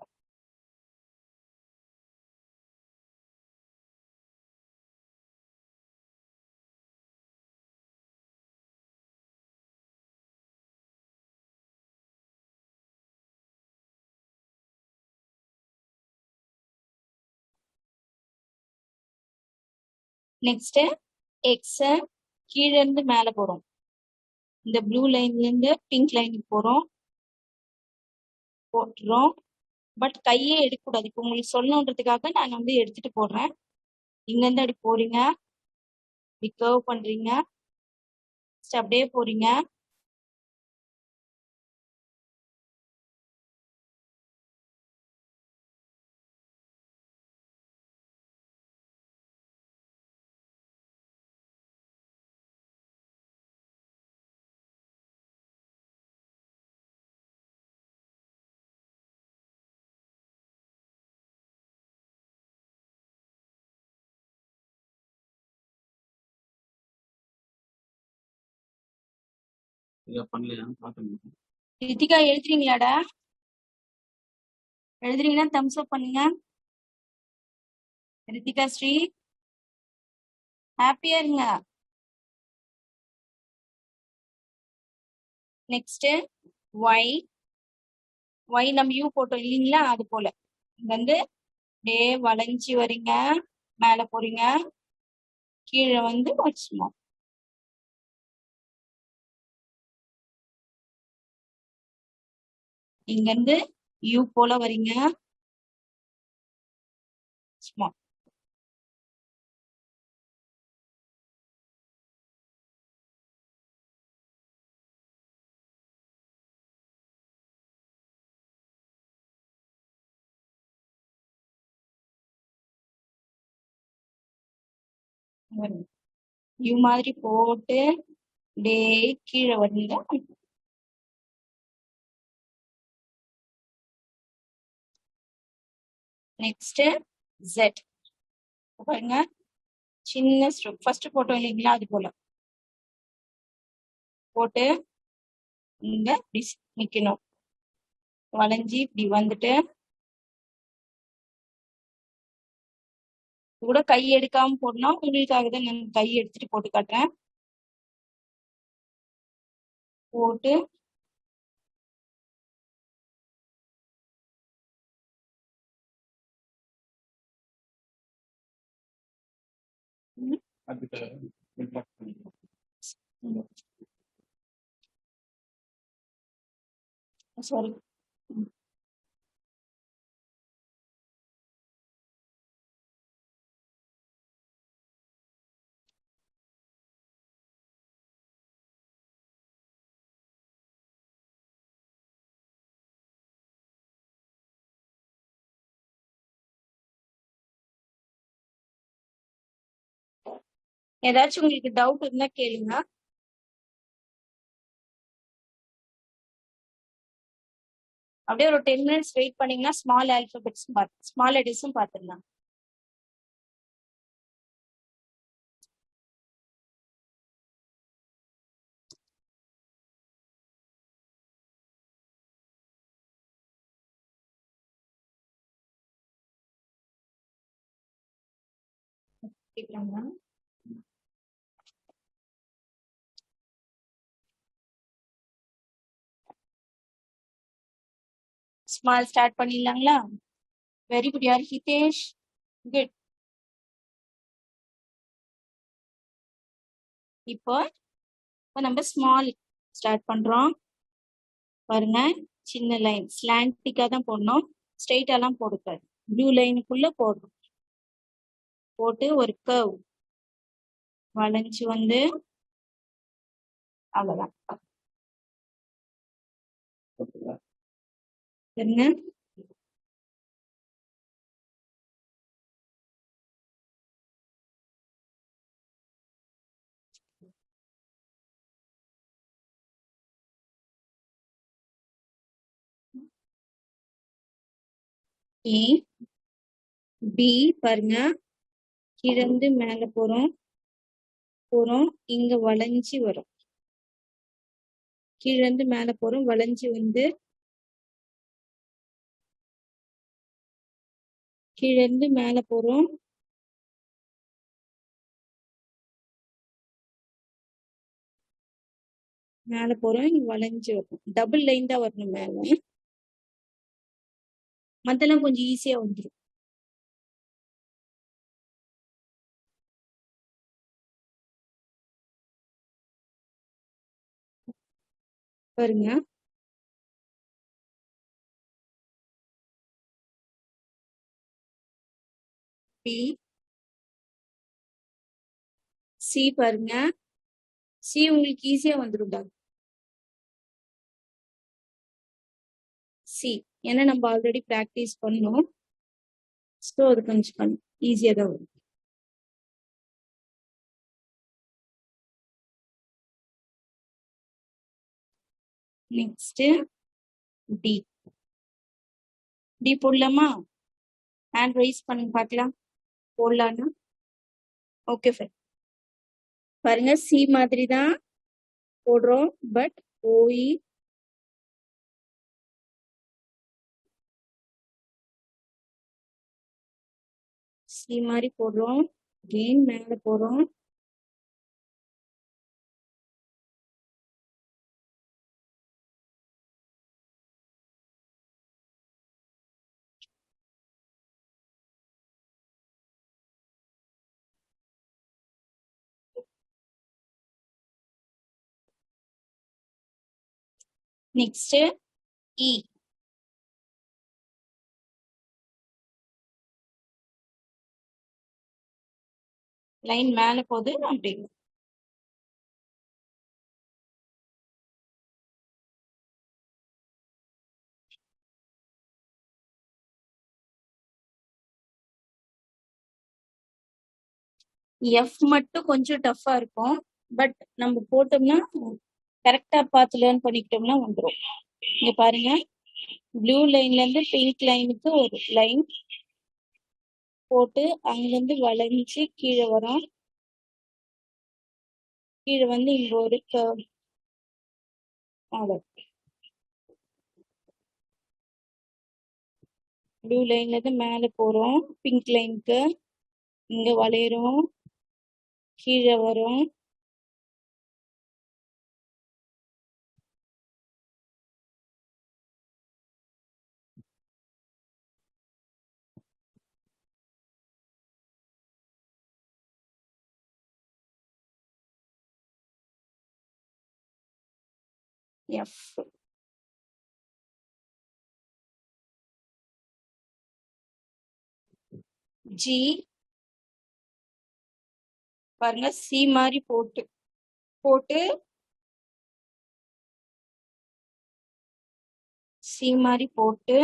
நெக்ஸ்ட் எக்ஸ் கீழ இருந்து மேல போறோம். இந்த ப்ளூ லைன்ல இருந்து பிங்க் லைனுக்கு போறோம், போட்டுறோம். பட் கையே எடுக்கக்கூடாது. இப்போ உங்களுக்கு சொல்லணுன்றதுக்காக நான் வந்து எடுத்துட்டு போடுறேன். இங்க இருந்து அப்படி போறீங்க, இப்படி கர்வ் பண்றீங்க, அப்படியே போறீங்க. இதை பண்ணலையா பார்க்கணும். ரித்திகா எழுதுறீங்களாடா? எழுதுறீங்கன்னா தம்ஸ் அப் பண்ணுங்க. ரித்திகா ஸ்ரீ ஹாப்பியா இருங்க. Next Y. ஒய் நம்ம யூ போட்டோம் இல்லைங்களா, அது போல இங்க வந்து அப்படியே வளைஞ்சி வரீங்க, மேல போறீங்க, கீழே வந்து வச்சுமா. இங்க இருந்து யூ போல வரீங்க, சும்மா. யூ மாதிரி போட்டு அப்படியே கீழே வரீங்க. நெக்ஸ்ட் ஜெட் பாருங்க, சின்ன ஸ்ட்ரோக் ஃபர்ஸ்ட் போட்டோம் இல்லைங்களா, அது போல போட்டு இங்க இப்படி நிக்கணும், வளைஞ்சி இப்படி வந்துட்டு கூட கை எடுக்காம போடணும். உங்களுக்காக தான் நான் கை எடுத்துட்டு போட்டு காட்டுறேன். போட்டு Sorry. ஏதாச்சும் உங்களுக்கு டவுட் இருந்தா கேளுங்க. அப்படியே ஒரு 10 minutes வெயிட் பண்ணீங்கன்னா ஸ்மால் ஆல்பபெட்ஸ் ஸ்மால் லெட்டர்ஸும் பார்த்துடலாம். கேட்கலாங்களா? ஸ்மால் ஸ்டார்ட் பண்ணிடலாங்களா? வெரி குட் யார் ஹிதேஷ். குட். இப்போ நம்ம ஸ்மால் ஸ்டார்ட் பண்றோம். பாருங்க, சின்ன லைன் ஸ்லாண்டிக்கா தான் போடணும், ஸ்ட்ரெயிட்டாலாம் போடக்கூடாது. ப்ளூ லைனுக்குள்ள போடணும். போட்டு ஒரு கர்வ் வளைஞ்சு வந்து அவ்வளவுதான். பாருங்க, ஏ பி பாருங்க, கீழ இருந்து மேல போறோம் போறோம், இங்க வளைஞ்சு வரும். கீழ இருந்து மேல போறோம், வளைஞ்சு வந்து கீழ இருந்து மேல போறோம், மேல போறோம், இங்க வளைஞ்சு வரும். டபுள் லைன் தான் வரணும் மேல, மத்தெல்லாம் கொஞ்சம் ஈஸியா வந்துடும். பாருங்க, பி சி பாருங்க, சி உங்களுக்கு ஈஸியா வந்துரும்டா. சி ஏன்னா நம்ம ஆல்ரெடி பிராக்டிஸ் பண்ணோம், ஸோ அது கொஞ்சம் ஈஸியா தான் வரும். Next T. டி போடலாமா? ஹேண்ட் ரைஸ் பண்ணி பார்க்கலாம், போடலான்னு. Okay fine. பாருங்க, சி மாதிரி தான் போடுறோம், பட் ஓஇ சி மாதிரி போடுறோம், கெயின் மேல போறோம், நெக்ஸ்ட் இ. லைன் மேல போகுது அப்படி. எஃப் மட்டும் கொஞ்சம் டஃப்பா இருக்கும், பட் நம்ம போட்டோம்னா கரெக்டா பார்த்து லேர்ன் பண்ணிக்கிட்டோம்னா வந்துடும். இங்க பாருங்க, ப்ளூ லைன்ல இருந்து பிங்க் லைனுக்கு ஒரு லைன் போட்டு அங்கிருந்து வளைஞ்சு கீழே வரும். கீழே வந்து இங்க ஒரு ப்ளூ லைன்ல இருந்து மேல போறோம், பிங்க் லைனுக்கு இங்க வளையிறோம், கீழே வரும், F. G. பாருங்க C மாதிரி போட்டு C மாதிரி போட்டு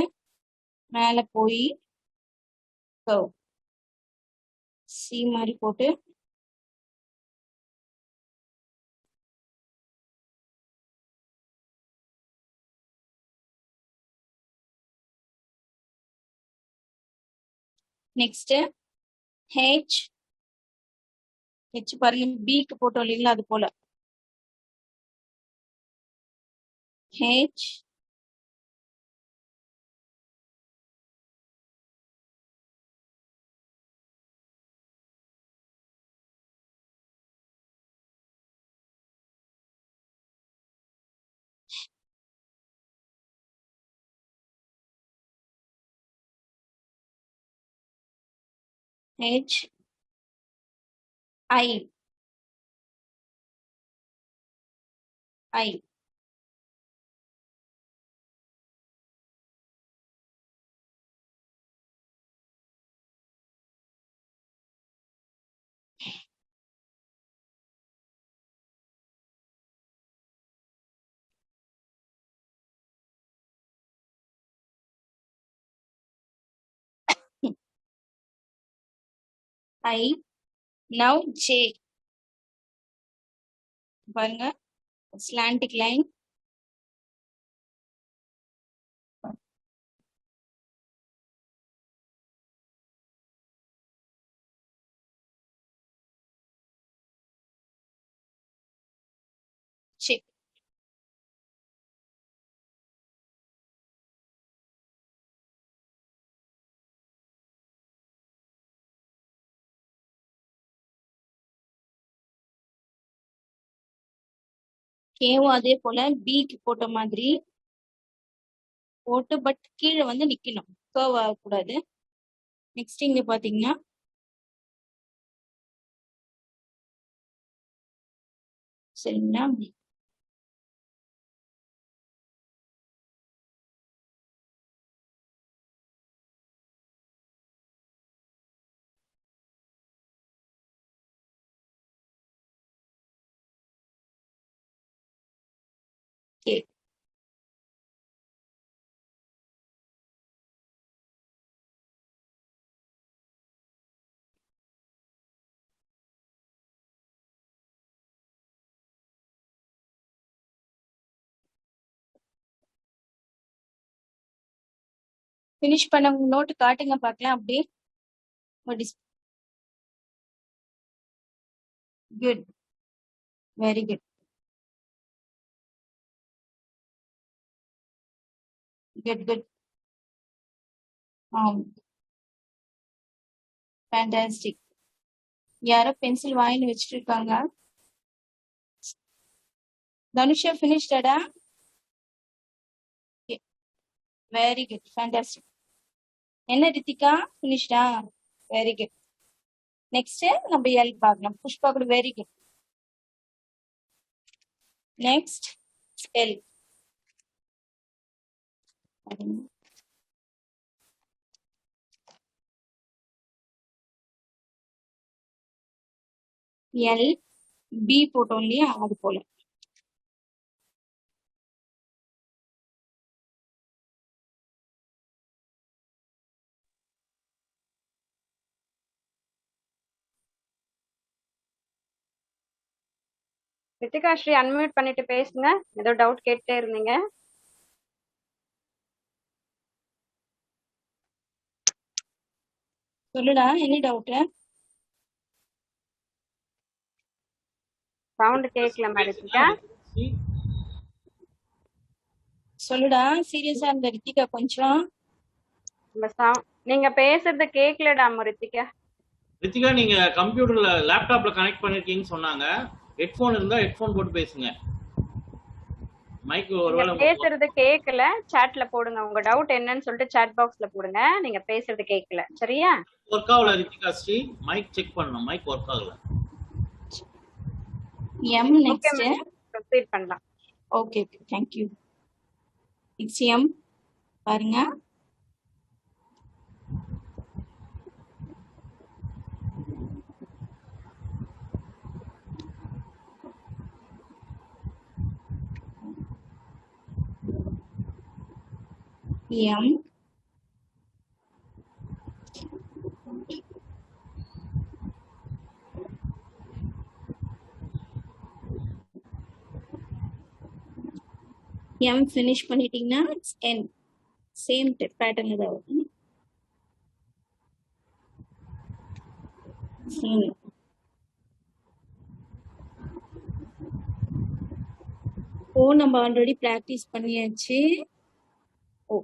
மேல போய் curve. C மாதிரி போட்டு நெக்ஸ்ட் H. H பாருங்க Bக்கு போட்டோம் இல்லைங்களா அது போல H. H. I. I. I. Now J. பாருங்க slantic line. Check. கேவும் அதே போல பிக்கு போட்ட மாதிரி போட்டு பட் கீழே வந்து நிக்கணும் கர்வ் ஆகக்கூடாது. நெக்ஸ்ட் இங்க பாத்தீங்கன்னா சரிங்களா ஓகே ஃபினிஷ் பண்ண நோட்டு காட்டுங்க பார்க்கலாம் அப்படியே good very good good good fantastic. யாரோ பென்சில் வாங்கி வச்சுட்டு இருக்காங்க. தனுஷா ஃபினிஷ்டடா? Very good fantastic. என்ன ரித்திகா ஃபினிஷ்டா? Very good. நெக்ஸ்ட் நம்ம எல் பார்க்கலாம். புஷ்பா கூட very good. Next L. L P போட்டோம் இல்லையா அது போல ரித்திகா ஸ்ரீ அன்மியூட் பண்ணிட்டு பேசுங்க. ஏதோ டவுட் கேட்டே இருந்தீங்க. சொல்லுடா என்ன டவுட்? சவுண்ட் கேட்கல ரித்திகா. சொல்லுடா சீரியஸா இருந்த ரித்திகா கொஞ்சம். நீங்க பேசுறது கேட்கலடா ரித்திகா. ரித்திகா நீங்க கம்ப்யூட்டர்ல லேப்டாப்ல கனெக்ட் பண்ணிருக்கீங்கன்னு சொன்னாங்க. ஹெட்போன் இருந்தா ஹெட்போன் போட்டு பேசுங்க. மைக் ஒருவேளை பேசுறது கேட்கல. சாட்ல போடுங்க உங்க டவுட் என்னன்னு சொல்லிட்டு சாட் பாக்ஸ்ல போடுங்க. நீங்க பேசுறது கேட்கல. சரியா? ஒர்க் ஆகல ரித்திகா ஸ்ரீ. மைக் செக் பண்ணனும். மைக் ஒர்க் ஆகல. எம் நெக்ஸ்ட் ப்ரோசீட் பண்ணலாம். Okay okay thank you. நிச்சயம் பாருங்க. எம் எம் ஃபினிஷ் பண்ணிட்டீங்கன்னா இட்ஸ் என். சேம் பேட்டர்ன் தான் வரும். சேம். ஓ நம்ம ஆல்ரெடி ப்ராக்டிஸ் பண்ணியாச்சு. ஓ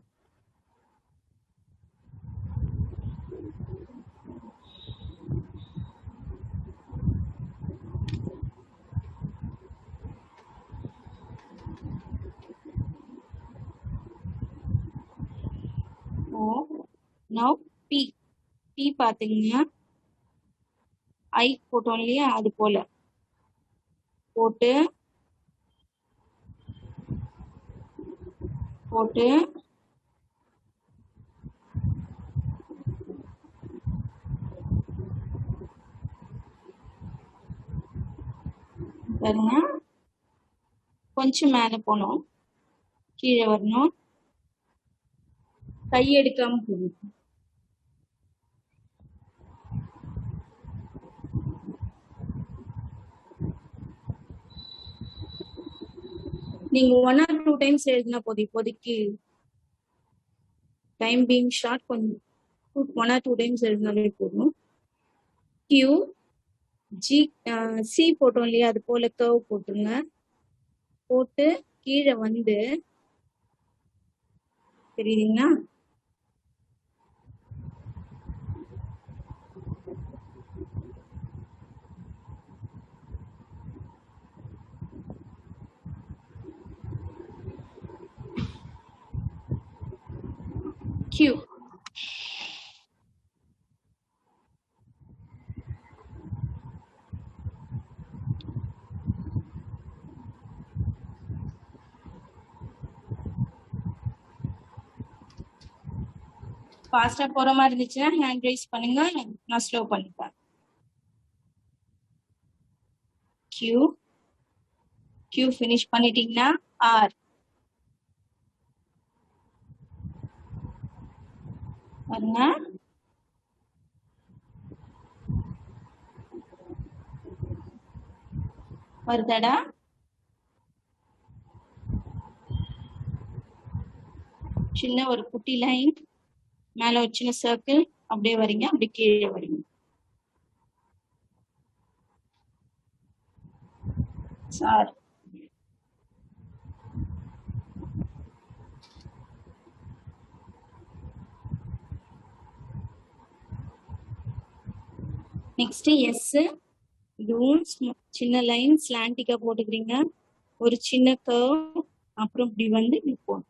ஓ நவ் பி. பி பாத்தீங்கன்னா ஐ போட்டோம் இல்லையா, அது போல போட்டு போட்டு பாருங்க. கொஞ்சம் மேல போனோம், கீழே வரணும், கை எடுக்காம போகணும். நீங்க 1 or 2 டைம்ஸ் எழுதினா போதும். இப்போதைக்கு டைம் பீங் ஷார்ட், கொஞ்சம் 1 or 2 டைம்ஸ் எழுதினாலே போதும். கியூ ஜி சி போட்டோம் இல்லையா, அது போல கர்வ் போட்டுருங்க. போட்டு கீழே வந்து தெரியுதுங்களா, கியூ. ஃபாஸ்டா போற மாதிரி இருந்துச்சுன்னா ஹேண்ட் ரைஸ் பண்ணுங்க, நான் ஸ்லோ பண்ணிப்பேன். கியூ. கியூ ஃபினிஷ் பண்ணிட்டீங்கன்னா ஆர் பாருங்க. வருதாடா? சின்ன ஒரு குட்டி லைன், மேல ஒரு சின்ன சர்க்கிள், அப்படியே வரீங்க, அப்படியே கீழே வரீங்க. Sir next S. இதுவும் சின்ன லைன் ஸ்லாண்டிக்கா போட்டுக்கிறீங்க, ஒரு சின்ன கர்வ், அப்புறம் இப்படி வந்து நிற்போம்.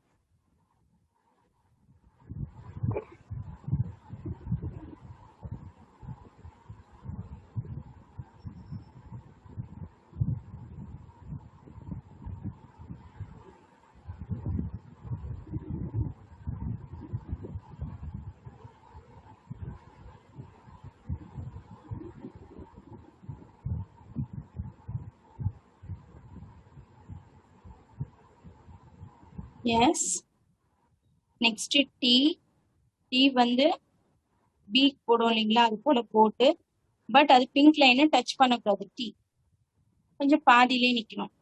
எஸ். Next T. டி வந்து பி போடும் இல்லைங்களா, அது போல போட்டு, பட் அது பிங்க் லைனை டச் பண்ணக்கூடாது. டி கொஞ்சம் பாதியிலே நிக்கணும்.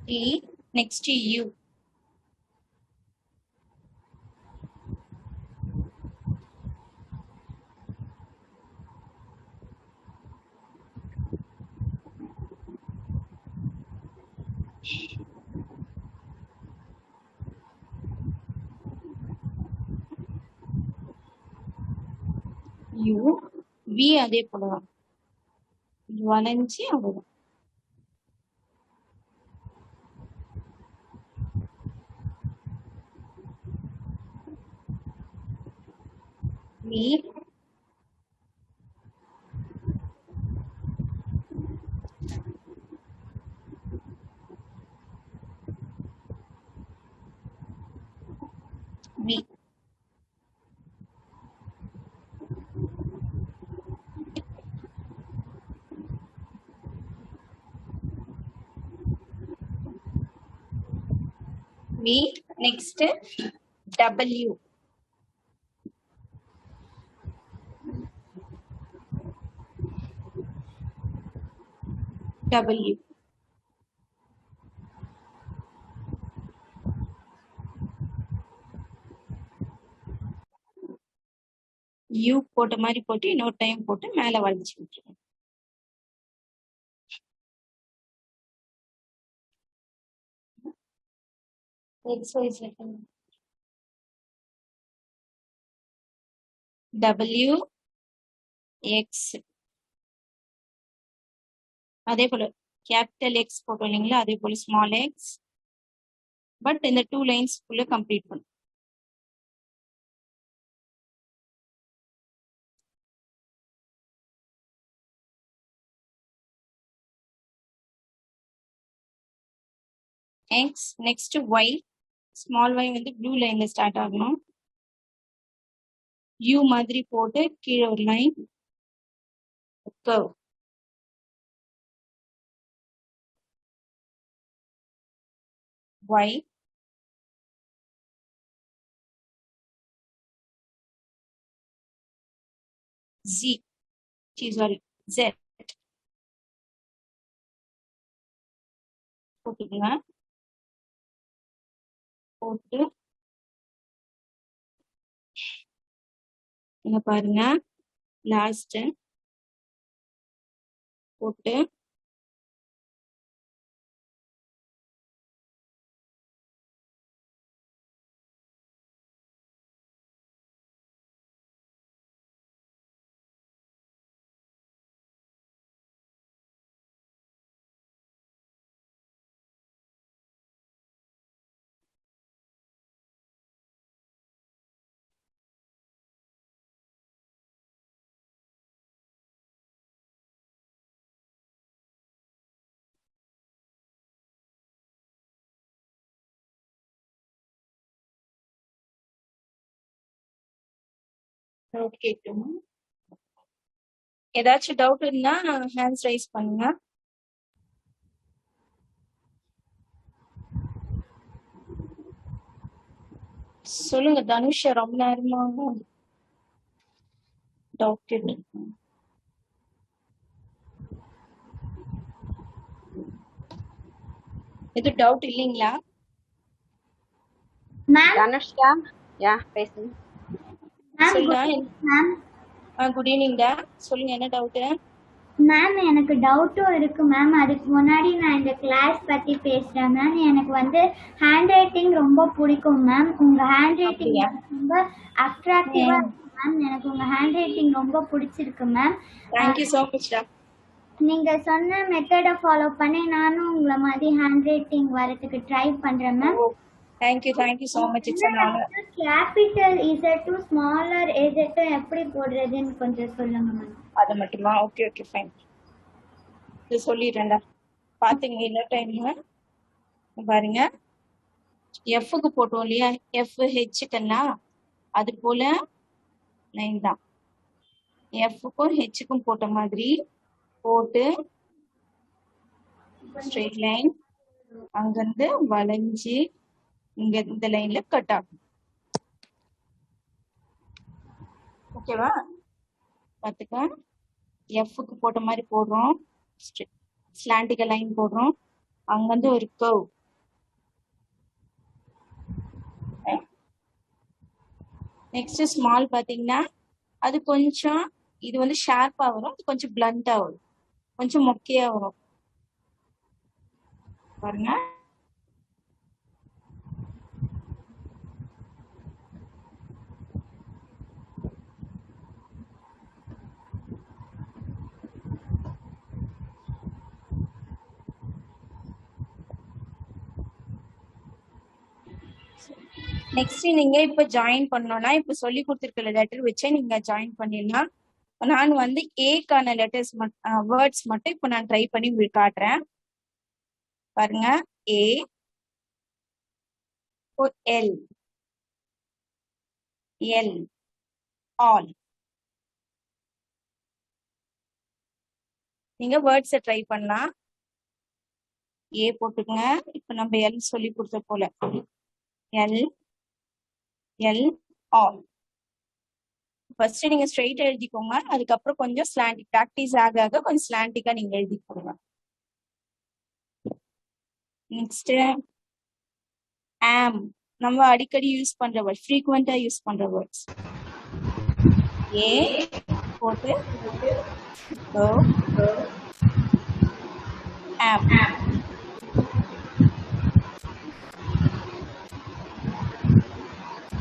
T. Next U. U V அதே போலதான் வளைஞ்சு அவ்வளவுதான். V V V next W W U போட்ட மாதிரி போட்டு இன்னொரு டைம் போட்டு மேல வளைச்சு விட்டுருங்க. டபிள்யூ எக்ஸ் அதே போல கேபிட்டல் எக்ஸ் போட்டோம் இல்லைங்களா, அதே போல ஸ்மால் எக்ஸ், பட் இந்த 2 லைன்ஸ் குள்ள கம்ப்ளீட் பண்ணும். X next Y, small Y வந்து ப்ளூ லைன்ல ஸ்டார்ட் ஆகணும். யூ மாதிரி போட்டு கீழே ஒரு line curve. Y G sorry Z போட்டுக்கோங்க. போட்டு இங்க பாருங்க லாஸ்ட் போட்டு ஓகே. ஏதாச்சும் டவுட் இருந்தா ஹேண்ட்ஸ் ரைஸ் பண்ணுங்க. சொல்லுங்க தனுஷா, ரொம்ப நேரமா டவுட் இருக்கு. எதுவும் டவுட் இல்லைங்களா? மேம் தனுஷ்கா யா பேசுங்க. சொல்லுங்க. குட் ஈவினிங்டா, சொல்லுங்க என்ன டவுட்? மேம் எனக்கு டவுட்டும் இருக்கு மேம். அதுக்கு முன்னாடி நான் இந்த கிளாஸ் பத்தி பேசுறேன் மேம். எனக்கு வந்து ஹேண்ட் ரைட்டிங் ரொம்ப பிடிக்கும் மேம். உங்க ஹேண்ட் ரைட்டிங் ரொம்ப அட்ராக்டிவா இருக்கு மேம். எனக்கு உங்க ஹேண்ட் ரைட்டிங் ரொம்ப பிடிச்சிருக்கு மேம். Thank you so மச்டா. நீங்க சொன்ன மெத்தடை ஃபாலோ பண்ணி நானும் உங்களை மாதிரி ஹேண்ட் ரைட்டிங் வரதுக்கு ட்ரை பண்றேன் ma'am. Thank you so much. It's an honor. Capital Z to smaller Z எப்படி போடுறதுன்னு கொஞ்சம் சொல்லுங்க மேம். அது மட்டுமா? Okay okay fine. இது சொல்லிடுறேன்டா, பாத்தீங்க இன்னொரு டைம்ல பாருங்க. எஃப்க்கு போட்டோம் இல்லையா, எஃப் ஹெச்சுக்கெல்லாம் அது போல லைன் தான். எஃப்க்கும் ஹெச்சுக்கும் போட்ட மாதிரி போட்டு ஸ்ட்ரெயிட் லைன் அங்கிருந்து வளைஞ்சு இங்க இந்த லைன்ல கட் ஆகும். ஓகேவா? பாத்துக்க, எஃப்க்கு போட்ட மாதிரி போடுறோம், ஸ்லாண்டிக லைன் போடுறோம், அங்கிருந்து ஒரு கர்வ். நெக்ஸ்ட் ஸ்மால் பாத்தீங்கன்னா அது கொஞ்சம், இது வந்து ஷார்ப்பா வரும், இது கொஞ்சம் பிளண்டா வரும், கொஞ்சம் மொக்கையா வரும் பாருங்க. நெக்ஸ்ட் நீங்க இப்ப ஜாயின் பண்ணணும்னா இப்ப சொல்லி கொடுத்துருக்கிற லெட்டர் வச்சே நீங்க ஜாயின் பண்ணிடலாம். நான் வந்து ஏக்கான லெட்டர்ஸ் வேர்ட்ஸ் மட்டும் இப்ப நான் ட்ரை பண்ணி உங்களுக்கு காட்டுறேன். பாருங்க, ஏ எல் எல் ஆல். நீங்க வேர்ட்ஸை ட்ரை பண்ணலாம். ஏ போட்டுக்கங்க. இப்ப நம்ம எல் சொல்லி கொடுத்த போல எல் எல் ஆல். ஃபர்ஸ்ட் நீங்க ஸ்ட்ரெயிட் எழுதிக்கோங்க. அதுக்கப்புறம் கொஞ்சம் ஸ்லாண்டிக் ப்ராக்டிஸ் ஆக ஆக கொஞ்சம் ஸ்லாண்டிக்கா நீங்க எழுதிக்கோங்க. நெக்ஸ்ட் ஆம், நம்ம அடிக்கடி யூஸ் பண்ற வேர்ட், ஃப்ரீக்வெண்டா யூஸ் பண்ற வேர்ட்ஸ். ஏ போட்டு ஆம்.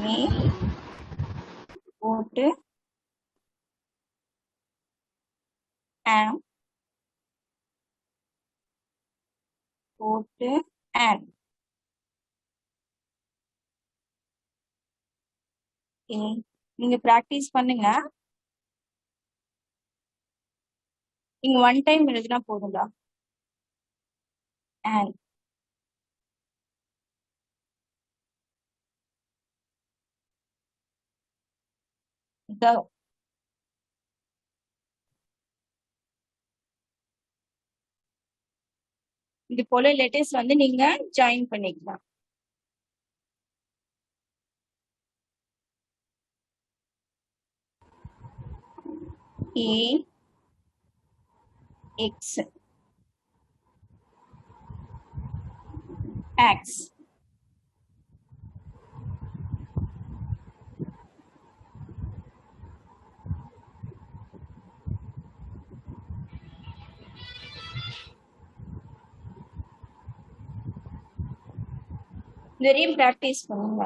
ஏ போட்டு ஆம் போட்டு ஆன். நீங்க பிராக்டிஸ் பண்ணுங்க. நீங்க ஒன் டைம் எழுதுனா போதும்டா. On go. இது போல லெட்டர்ஸ் வந்து நீங்க ஜாயின் பண்ணிக்கலாம். A X aux. நிறைய பிராக்டிஸ் பண்ணுங்க.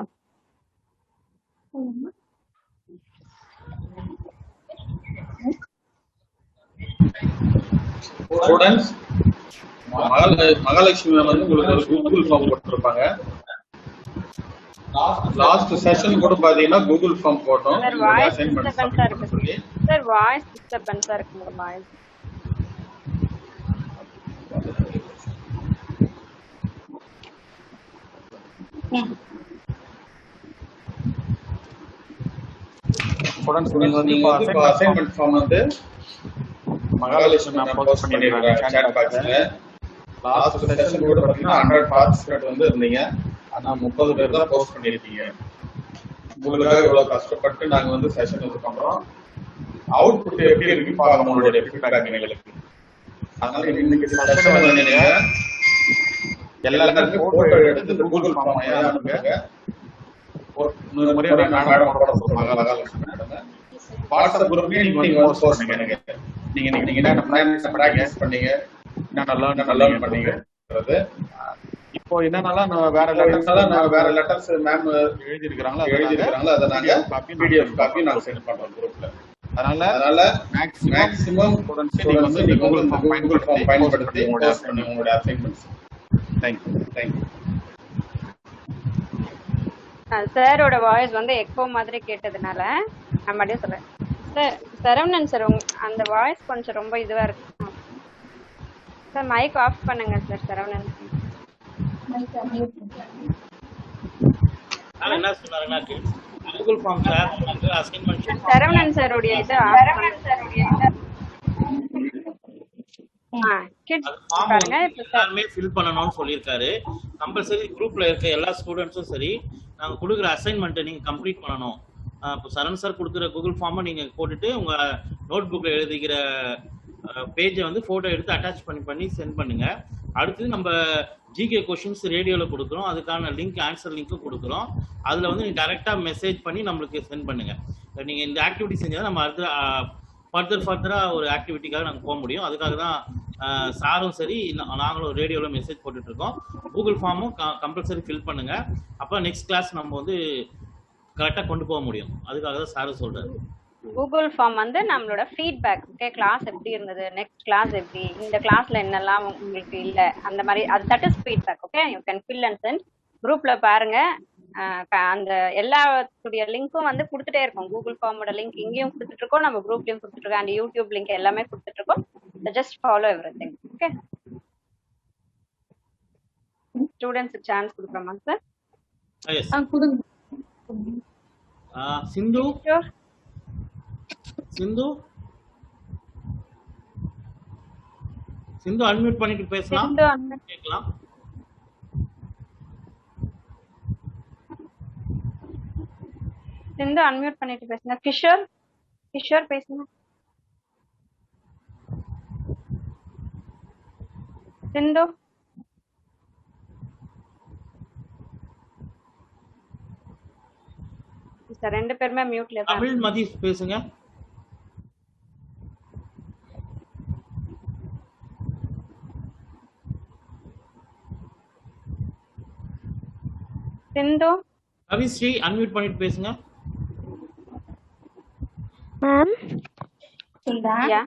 ஸ்டூடண்ட்ஸ், மகாலட்சுமி மேம் வந்து உங்களுக்கு ஒரு கூகுள் ஃபார்ம் கொடுத்துருப்பாங்க. லாஸ்ட் செஷன் கூட பாத்தீங்கன்னா கூகுள் ஃபார்ம் போட்டோம். சார் வாய்ஸ் டிஸ்டர்பன்ஸா இருக்கு. சார் வாய்ஸ் டிஸ்டர்பன்ஸா இருக்கு. வாய்ஸ் ஸ்டூடண்ட்ஸ், நீங்க வந்து இப்போ அசைன்மென்ட் ஃபார்ம் வந்து மகாலட்சுமி மேம் போஸ்ட் பண்ணிருக்காங்க chat பாக்ஸ்ல. லாஸ்ட் செஷன் கூட பாத்தீங்கன்னா 100 பார்ட்டிசிபேட் வந்து இருந்தீங்க. ஆனா 30 பேர் தான் போஸ்ட் பண்ணிருக்கீங்க. உங்களுக்காக இவ்வளவு கஷ்டப்பட்டு நாங்க வந்து செஷன் இது பண்றோம். அவுட்புட் எப்படி இருக்கு பாருங்க, உங்களுடைய ஃபீட்பேக் எங்களுக்கு. அதனால இன்னைக்கு செஷன் வந்து நீங்க எல்லாருமே போட்டோ எடுத்து கூகுள் ஃபார்ம் அனுப்புங்க. ஒரு முறை மேடம் போட சொல்லுவாங்க மகாலட்சுமி மேடம். வாட்ஸ்அப் குரூப்லயே நீங்க வந்து போஸ்ட் பண்ணுங்க. நீங்க என்ன பிராக்டிஸ் பண்ணீங்க, என்ன லேர்ன் பண்ணீங்கன்றது. இப்போ என்னன்னாலும் வேற லெட்டர்ஸ் மேம் எழுதி இருக்காங்களோ அதை நாங்க PDF காப்பி நாங்க சென்ட் பண்றோம் குரூப்ல. அதனால மேக்ஸிமம் ஸ்டூடண்ட்ஸ் நீங்க வந்து கூகுள் ஃபார்ம் பயன்படுத்தி போஸ்ட் பண்ணுங்க உங்களுடைய அசைன்மெண்ட்ஸ். தேங்க்யூ. சாரோட வாய்ஸ் வந்து எக்கோ மாதிரி கேட்டதுனால நான் மறுபடியும் சொல்றேன். சார் சரவணன் சார், அந்த வாய்ஸ் கொஞ்சம் ரொம்ப இதுவா இருக்கு சார். மைக் ஆஃப் பண்ணுங்க சார். சரவணன் என்ன சொன்னாருன்னா கூகுள் ஃபார்ம் ஷேர் பண்ணுங்க அசைன்மென்ட். சரவணன் சாரோட இது எல்லாருமே ஃபில் பண்ணணும்னு சொல்லியிருக்காரு. கம்பல்சரி குரூப்ல இருக்க எல்லா ஸ்டூடெண்ட்ஸும் சரி, நாங்க கொடுக்குற அசைன்மெண்ட்டை நீங்க கம்ப்ளீட் பண்ணணும். இப்போ சரண் சார் கொடுக்குற கூகுள் ஃபார்மை நீங்க போட்டுட்டு உங்க நோட் புக்ல எழுதிக்கிற பேஜை வந்து போட்டோ எடுத்து அட்டாச் பண்ணி சென்ட் பண்ணுங்க. அடுத்து நம்ம ஜிகே கொஷின்ஸ் ரேடியோவில் கொடுக்குறோம். அதுக்கான லிங்க், ஆன்சர் லிங்க்கும் கொடுக்குறோம். அதில் வந்து நீங்கள் டைரெக்டாக மெசேஜ் பண்ணி நம்மளுக்கு சென்ட் பண்ணுங்க. நீங்கள் இந்த ஆக்டிவிட்டி செஞ்சால் நம்ம அடுத்த ஃபர்தராக ஒரு ஆக்டிவிட்டிக்காக நாங்கள் போக முடியும். அதுக்காக தான் சாரும் சரி நாங்களும் ரேடியோவில் மெசேஜ் போட்டுட்ருக்கோம். கூகுள் ஃபார்மும் கம்பல்சரி ஃபில் பண்ணுங்க. அப்போ நெக்ஸ்ட் கிளாஸ் நம்ம வந்து கரெக்டாக கொண்டு போக முடியும். அதுக்காக தான் சாரும் சொல்கிறாரு. கூகுள் ஃபார்ம் வந்து நம்மளோட ஃபீட்பேக், ஓகே, கிளாஸ் எப்படி இருந்தது, நெக்ஸ்ட் கிளாஸ் எப்படி, இந்த கிளாஸ்ல என்னெல்லாம் உங்களுக்கு இல்லை, அந்த மாதிரி அது that is feedback. Okay, you can fill and send. குரூப்ல பாருங்க. அந்த எல்லாத்துடைய லிங்க்கும் வந்து கொடுத்துட்டே இருக்கோம். கூகுள் ஃபார்மோட லிங்க் இங்கேயும் கொடுத்துட்டு இருக்கோம், நம்ம குரூப்லயும் கொடுத்துட்டு இருக்கோம், அண்ட் யூடியூப் லிங்க் எல்லாமே கொடுத்துட்டு இருக்கோம். Just follow everything. ஓகே, ஸ்டூடெண்ட்ஸ்க்கு சான்ஸ் கொடுக்குறோமா சார்? எஸ். கொடுங்க. சிந்து ஷூர். சிந்து சிந்து அன்மியூட் பண்ணிட்டு பேசலாம், சிந்து அண்ணன். கேட்கலாம். சிந்து அன்மியூட் பண்ணிட்டு பேசுங்க. கிஷோர், கிஷோர் பேசுங்க. சிந்து சார், ரெண்டு பேருமே மியூட்ல தான். தமிழ் மதி பேசுங்க. சிந்து கவிஸ்ரீ அன்மியூட் பண்ணிட்டு பேசுங்க. மேம் சொல்றா. யா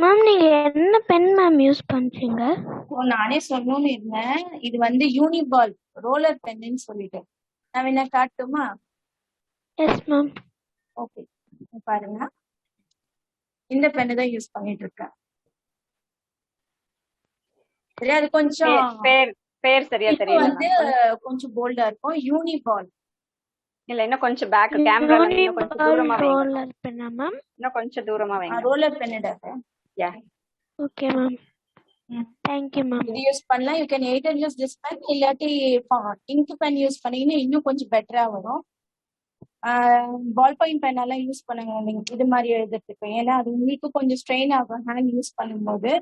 மேம் நீங்க என்ன பென் மேம் யூஸ் பண்றீங்க? நானே சொல்லணும்னு இருந்தேன். இது வந்து யூனிபால் ரோலர் பென்னு சொல்லிட்டு நான் வேணா காட்டுமா? Yes ma'am. ஓகே, பாருங்க, இந்த பென்னு தான் யூஸ் பண்ணிட்டு இருக்கேன். சரி, அது கொஞ்சம் பேர் பேர் சரியா இப்போ தெரியல. வந்து கொஞ்சம் போல்டா இருக்கும். யூனிபால். இல்ல, இன்னும் கொஞ்சம் பேக் கேமரால இன்னும் கொஞ்சம் தூரமா வைங்க. ரோலர் பென்னா மேம்? இன்னும் கொஞ்சம் தூரமா வைங்க. ரோலர் பென்னுடா. Yeah okay ma'am. Thank you ma'am. இது யூஸ் பண்ணலாம். You can either use this pen, இல்லாட்டி இங்க் பென் யூஸ் பண்ணீங்கன்னா இன்னும் கொஞ்சம் பெட்டரா வரும். பால் பாயிண்ட் பென் எல்லாம் யூஸ் பண்ணுங்க நீங்க இது மாதிரி எழுதுறதுக்கு. ஏன்னா அது உங்களுக்கு கொஞ்சம் ஸ்ட்ரெயின் ஆகும் ஹேண்ட் யூஸ் பண்ணும்போது.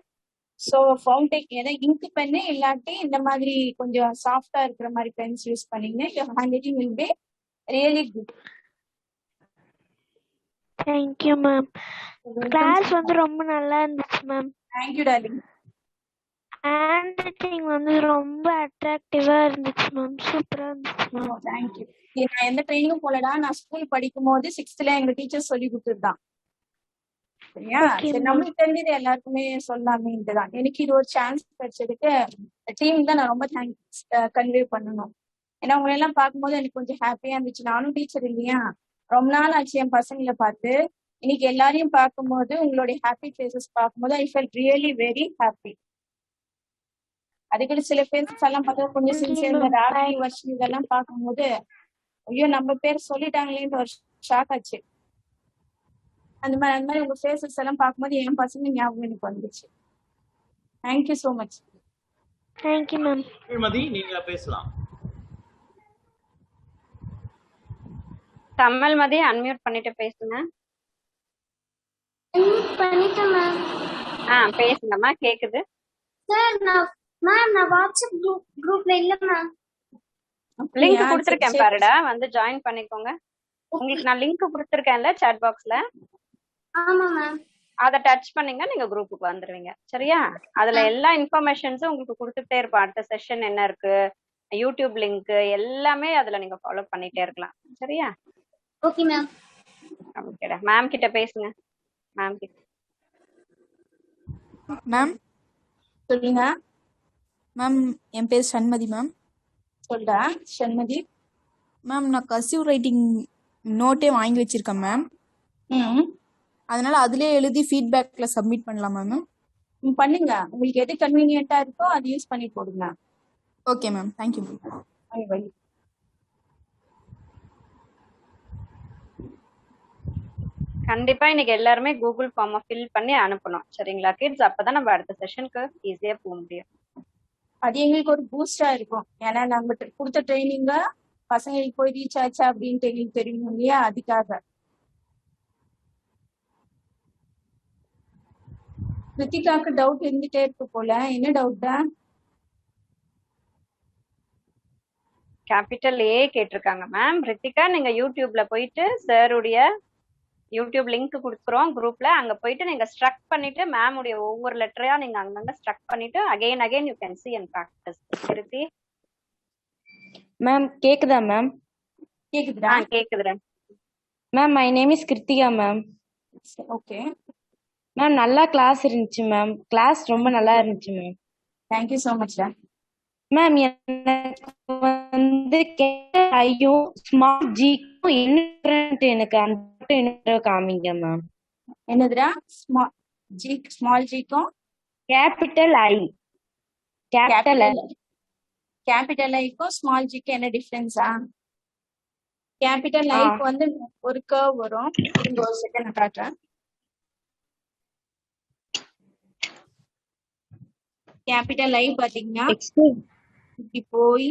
ஸோ ஃபவுண்டேன் ஏன்னா இங்க் பென்னு இல்லாட்டி இந்த மாதிரி கொஞ்சம் சாஃப்டா இருக்கிற மாதிரி பென்ஸ் யூஸ் பண்ணீங்கன்னா your handwriting will be really good. Thank you ma'am. Class வந்து ரொம்ப நல்லா இருந்துச்சு ma'am. Thank you darling. Handwriting வந்து ரொம்ப அட்ராக்டிவா இருந்துச்சு மேம். சூப்பரா இருந்துச்சு மேம். தேங்க்யூ. நான் எந்த ட்ரைனிங்கும் போலடா. நான் ஸ்கூல் படிக்கும் போது 6th எங்க டீச்சர் சொல்லி கொடுத்துருதான். சரியா? Okay, சரி, ma'am. நம்மளுக்கு தெரிஞ்சது எல்லாருக்குமே சொல்லாமேன்ட்டுதான். எனக்கு இது ஒரு சான்ஸ் கிடைச்சதுக்கு டீம் தான் நான் ரொம்ப தேங்க்ஸ் கன்வே பண்ணணும். ஏன்னா உங்களை எல்லாம் பார்க்கும்போது எனக்கு கொஞ்சம் ஹாப்பியா இருந்துச்சு. நானும் டீச்சர் இல்லையா, ரொம்ப நாள் ஆச்சு என் பசங்களை பார்த்து. இன்னைக்கு எல்லாரையும் பார்க்கும்போது உங்களுடைய ஹாப்பி ஃபேஸஸ் பார்க்கும்போது I felt really very happy. அதுக்கு சில ஃபேஸஸ் எல்லாம் பார்த்தா கொஞ்சம் சின்சியர் ராகி வருஷம் இதெல்லாம் பார்க்கும்போது ஐயோ நம்ம பேர் சொல்லிட்டாங்களேன்னு ஒரு ஷாக் ஆச்சு. அந்த மாதிரி உங்க ஃபேஸஸ் எல்லாம் பார்க்கும்போது என் பசங்க ஞாபகம் எனக்கு வந்துச்சு. Thank you so much. Thank you ma'am. Tamil Mathi நீங்க பேசலாம். தமிழ் மதி அன்மியூட் பண்ணிட்டு பேசுங்க. பண்ணிட்டேன் மேம். பேசுங்கம்மா, கேக்குது. சார் நான் வாட்ஸ்அப் குரூப்ல இல்ல மேம். லிங்க் கொடுத்துருக்கேன் பாருடா, வந்து ஜாயின் பண்ணிக்கோங்க. உங்களுக்கு நான் லிங்க் கொடுத்துருக்கேன்ல சாட் பாக்ஸ்ல, ஆமா மேம். அதை டச் பண்ணீங்க நீங்க குரூப்புக்கு வந்துருவீங்க. சரியா? அதுல எல்லா இன்ஃபர்மேஷன்ஸும் உங்களுக்கு கொடுத்துட்டே இருப்போம். அடுத்த செஷன் என்ன இருக்கு, யூடியூப் லிங்க் எல்லாமே அதுல நீங்க ஃபாலோ பண்ணிட்டே இருக்கலாம். சரியா? Okay ma'am. ஓகேடா. மேம் கிட்ட பேசுங்க. மேம் கிட்ட மேம் சொல்லுங்க. மேம் என் பேர் சண்மதி மேம். சொல்றா சண்மதி. மேம் நான் கர்சிவ் ரைட்டிங் நோட்டே வாங்கி வச்சிருக்கேன் மேம். அதனால அதுலயே எழுதி ஃபீட்பேக்ல சப்மிட் பண்ணலாமா மேம்? பண்ணுங்க, உங்களுக்கு எது கன்வீனியன்ட்டா இருக்கோ அது யூஸ் பண்ணி போடுங்க. Okay ma'am, thank you ma'am. கண்டிப்பா இன்னைக்கு எல்லாருமே கூகுள் ஃபார்மை ஃபில் பண்ணி அனுப்பணும். சரிங்களா கிட்ஸ்? அப்பதான் நம்ம அடுத்த செஷனுக்கு ஈஸியா போக முடியும். அது எங்களுக்கு ஒரு பூஸ்டா இருக்கும். ஏன்னா நம்ம கொடுத்த ட்ரைனிங்க பசங்களுக்கு போய் ரீச் ஆச்சா அப்படின்ட்டு எங்களுக்கு தெரியும் இல்லையா, அதுக்காக. கிருத்திகாவுக்கு டவுட் இருந்துட்டே இருக்கு போல. என்ன டவுட்டா? கேபிட்டல் ஏ கேட்டிருக்காங்க மேம். ரித்திகா, நீங்க யூடியூப்ல போயிட்டு சாருடைய யூடியூப் லிங்க் கொடுக்குறோம் குரூப்ல, அங்க போயிட்டு நீங்க ஸ்ட்ரக் பண்ணிட்டு மேம் உடைய ஒவ்வொரு லெட்டரையா நீங்க அங்கங்க ஸ்ட்ரக் பண்ணிட்டு again you can see and practice. Kiruthi ma'am கேக்குதா மேம்? கேக்குதுடா? கேக்குதுடா ma'am. My name is Kiruthika ma'am. Okay ma'am, நல்லா கிளாஸ் இருந்துச்சு மேம். கிளாஸ் ரொம்ப நல்லா இருந்துச்சு மேம். தேங்க்யூ ஸோ மச்டா. மேம் எனக்கு வந்து வந்து கேபிட்டல் ஐயும் ஸ்மால் ஜிக்கும் என்ன different எனக்கு அந்த என்ன காமிங்க மேம். என்னதுடா? ஸ்மால் ஜிக்கும் capital I capital I capital ஐக்கும் ஸ்மால் ஜிக்கும் என்ன டிஃபரன்ஸா? கேபிட்டல் ஐக்கு வந்து ஒரு கர்வ் வரும். இருங்க ஒரு செகண்ட் காட்டுறேன். கேபிட்டல் ஐ பாத்தீங்கன்னா இப்படி போய்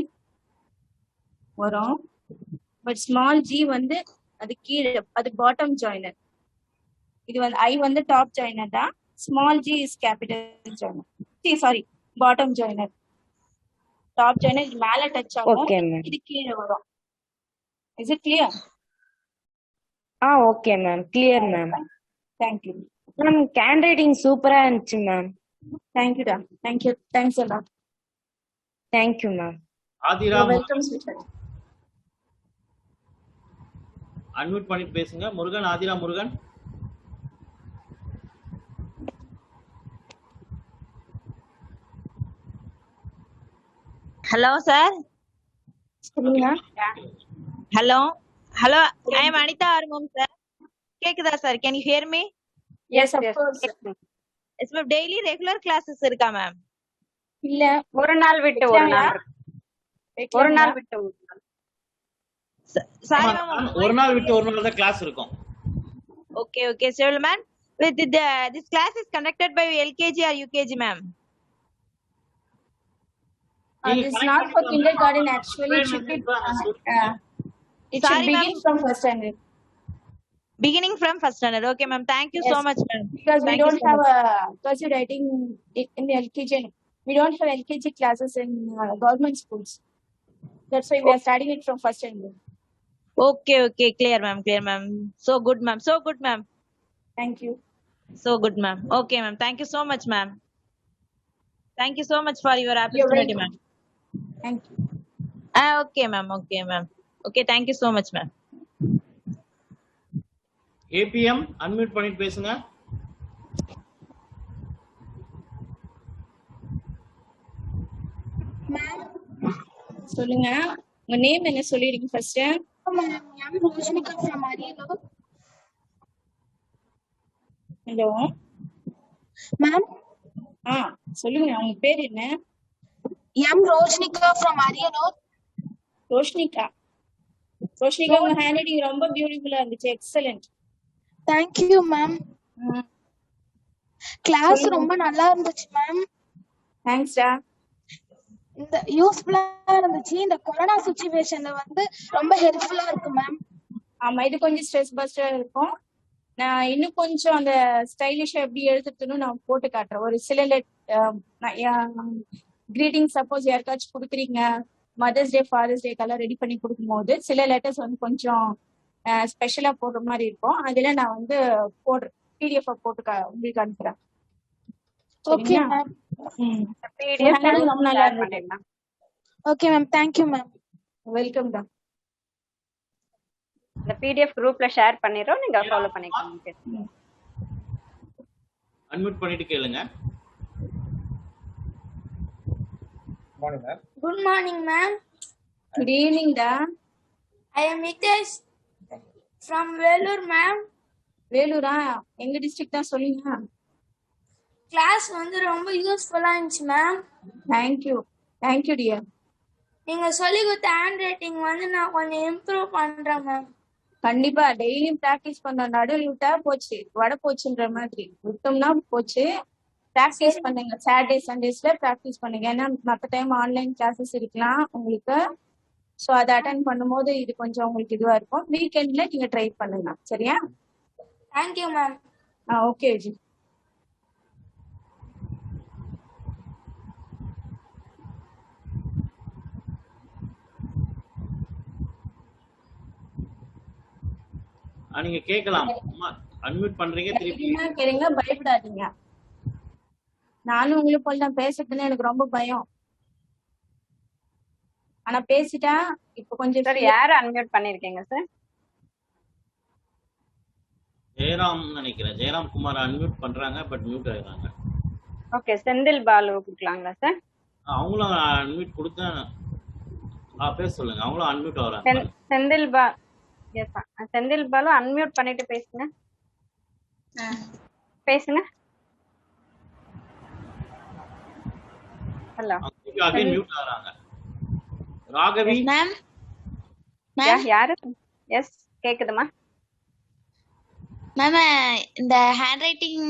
வரும். பட் ஸ்மால் ஜி வந்து அது கீழே, அது பாட்டம் ஜாயினர். இது வந்து ஐ வந்து டாப் ஜாயினர் தான். Small G is capital joiner. Sorry, bottom joiner. Top joiner இது மேல டச் ஆகும், ஓகே மேம். இது கீழே வரும். Is it clear? Okay ma'am, clear ma'am. Thank you ma'am. Hand writing சூப்பரா இருந்துச்சு மேம். தேங்க்யூடா. தேங்க்யூ. தேங்க்ஸ் அண்ணா. Thank you ma'am. Aadhira welcome sweet. Unmute பண்ணிட்டு பேசுங்க. முருகன், ஆதிரா முருகன். Hello, sir. சொல்லுங்க. Hello. Hello. I am Anita Armum, sir. கேக்குதா sir? Can you hear me? Yes, of course. Yes, ma'am. Daily regular classes இருக்கா ma'am? இல்ல, ஒரு நாள் விட்டு ஒரு நாள், ஒரு நாள் விட்டு ஒரு நாள். Sorry ma'am. ஒரு நாள் விட்டு ஒரு நாள் தான் கிளாஸ் இருக்கும். Okay, okay. So ma'am, this class is conducted by LKG or UKG ma'am? It's not for kindergarten actually. It should be. It should begin from first standard. Beginning from first standard. Okay ma'am. Thank you so much ma'am. Because we Thank you don't so have much. cursive writing in the LKG. We don't have LKG classes in government schools. That's why we are starting it from first standard. Okay, okay. Clear ma'am, clear ma'am. So good ma'am, so good ma'am. Thank you. So good ma'am. Okay ma'am. Thank you so much ma'am. Thank you so much for your You're opportunity welcome. ma'am. Thank you. Okay ma'am, okay ma'am. Okay, thank you so much ma'am. APM unmute பண்ணிட்டு பேசுங்க. சொல்லுங்க. உங்க நேம் என்ன சொல்லிருங்க ஃபர்ஸ்ட்? Hello ma'am. சொல்லுங்க. உங்க பேர் என்ன? M Roshinika from Ariyalur. ரோஷினிகா. ரோஷினிகா, உங்க ஹேண்ட் ரைட்டிங் ரொம்ப பியூட்டிஃபுல்லா இருந்துச்சு. Excellent. Thank you ma'am. Class ரொம்ப நல்லா இருந்துச்சு மேம். தேங்க்ஸ்டா. இந்த யூஸ்ஃபுல்லா இருந்துச்சு. இந்த கொரோனா சிச்சுவேஷன்ல வந்து ரொம்ப ஹெல்ப்ஃபுல்லா இருக்கு மேம். ஆமா, இது கொஞ்சம் ஸ்ட்ரெஸ் பஸ்டரா இருக்கும். நான் இன்னும் கொஞ்சம் அந்த ஸ்டைலிஷா எப்படி எழுதுறதுன்னு நான் போட்டு காட்டுறேன். ஒரு சில கிரீட்டிங் சப்போஸ் யாருக்காச்சும் கொடுக்குறீங்க, மதர்ஸ் டே, ஃபாதர்ஸ் டேக்கெல்லாம் ரெடி பண்ணி கொடுக்கும்போது சில லெட்டர்ஸ் வந்து கொஞ்சம் ஸ்பெஷலா போடுற மாதிரி இருக்கும். அதுல நான் வந்து போடுறேன், பிடிஎஃப் போட்டு உங்களுக்கு அனுப்புறேன். Okay ma'am. ரொம்ப நல்லா இருந்துச்சு. Okay ma'am. Thank you ma'am. Welcome தான். இந்த பிடிஎஃப் குரூப்ல ஷேர் பண்ணிரோம், நீங்க ஃபாலோ பண்ணிக்கோங்க. அன்மியூட் பண்ணிட்டு கேளுங்க. Good morning ma'am. Good evening da. I am Mitesh from Velur ma'am. வேலூரா? எங்க டிஸ்ட்ரிக்ட் தான். சொல்லுங்க. கிளாஸ் வந்து ரொம்ப யூஸ்ஃபுல்லா இருந்துச்சு மேம். தேங்க்யூ. Thank you dear. நீங்க சொல்லி கொடுத்த ஹேண்ட் ரைட்டிங் வந்து நான் கொஞ்சம் இம்ப்ரூவ் பண்றேன் மேம். கண்டிப்பா டெய்லியும் பிராக்டிஸ் பண்ண. நடுவில் விட்டா போச்சு, வடை போச்சுன்ற மாதிரி. விட்டோம்னா போச்சு. பிராக்டிஸ் பண்ணுங்க. சாட்டர்டே சண்டேஸ்ல பிராக்டிஸ் பண்ணுங்க. ஏன்னா மற்ற டைம் ஆன்லைன் கிளாஸஸ் இருக்கலாம் உங்களுக்கு. ஸோ அதை அட்டென்ட் பண்ணும்போது இது கொஞ்சம் உங்களுக்கு இதுவா இருக்கும். வீக்கெண்ட்ல நீங்க ட்ரை பண்ணுங்க. சரியா? Thank you ma'am. Okay G. நீங்க கேட்கலாம். அன்மியூட் பண்றீங்க, திருப்பி கேளுங்க. பயப்படாதீங்க. நானும் உங்களை போல தான். பேசுறதுன்னு எனக்கு ரொம்ப பயம். ஆனா பேசிட்டா இப்ப கொஞ்சம். சார் யாரு அன்மியூட் பண்ணிருக்கீங்க சார்? ஜெயராம் நினைக்கிறேன். ஜெயராம் குமார் அன்மியூட் பண்றாங்க, பட் மியூட் ஆயிடுறாங்க. ஓகே, செந்தில் பாலு கொடுக்கலாங்களா சார்? அவங்களும் அன்மியூட் கொடுத்தேன். பேச சொல்லுங்க. அவங்களும் அன்மியூட் ஆகுறாங்க. செந்தில் பா எஸ் செந்தில் பாலு அன்மியூட் பண்ணிட்டு பேசுங்க. பேசுங்க. ஹலோ அகைன் மியூட் ஆகுறாங்க. ராகவி மேம் யாரு? எஸ் கேக்குதுமா? மேம் இந்த ஹேண்ட் ரைட்டிங்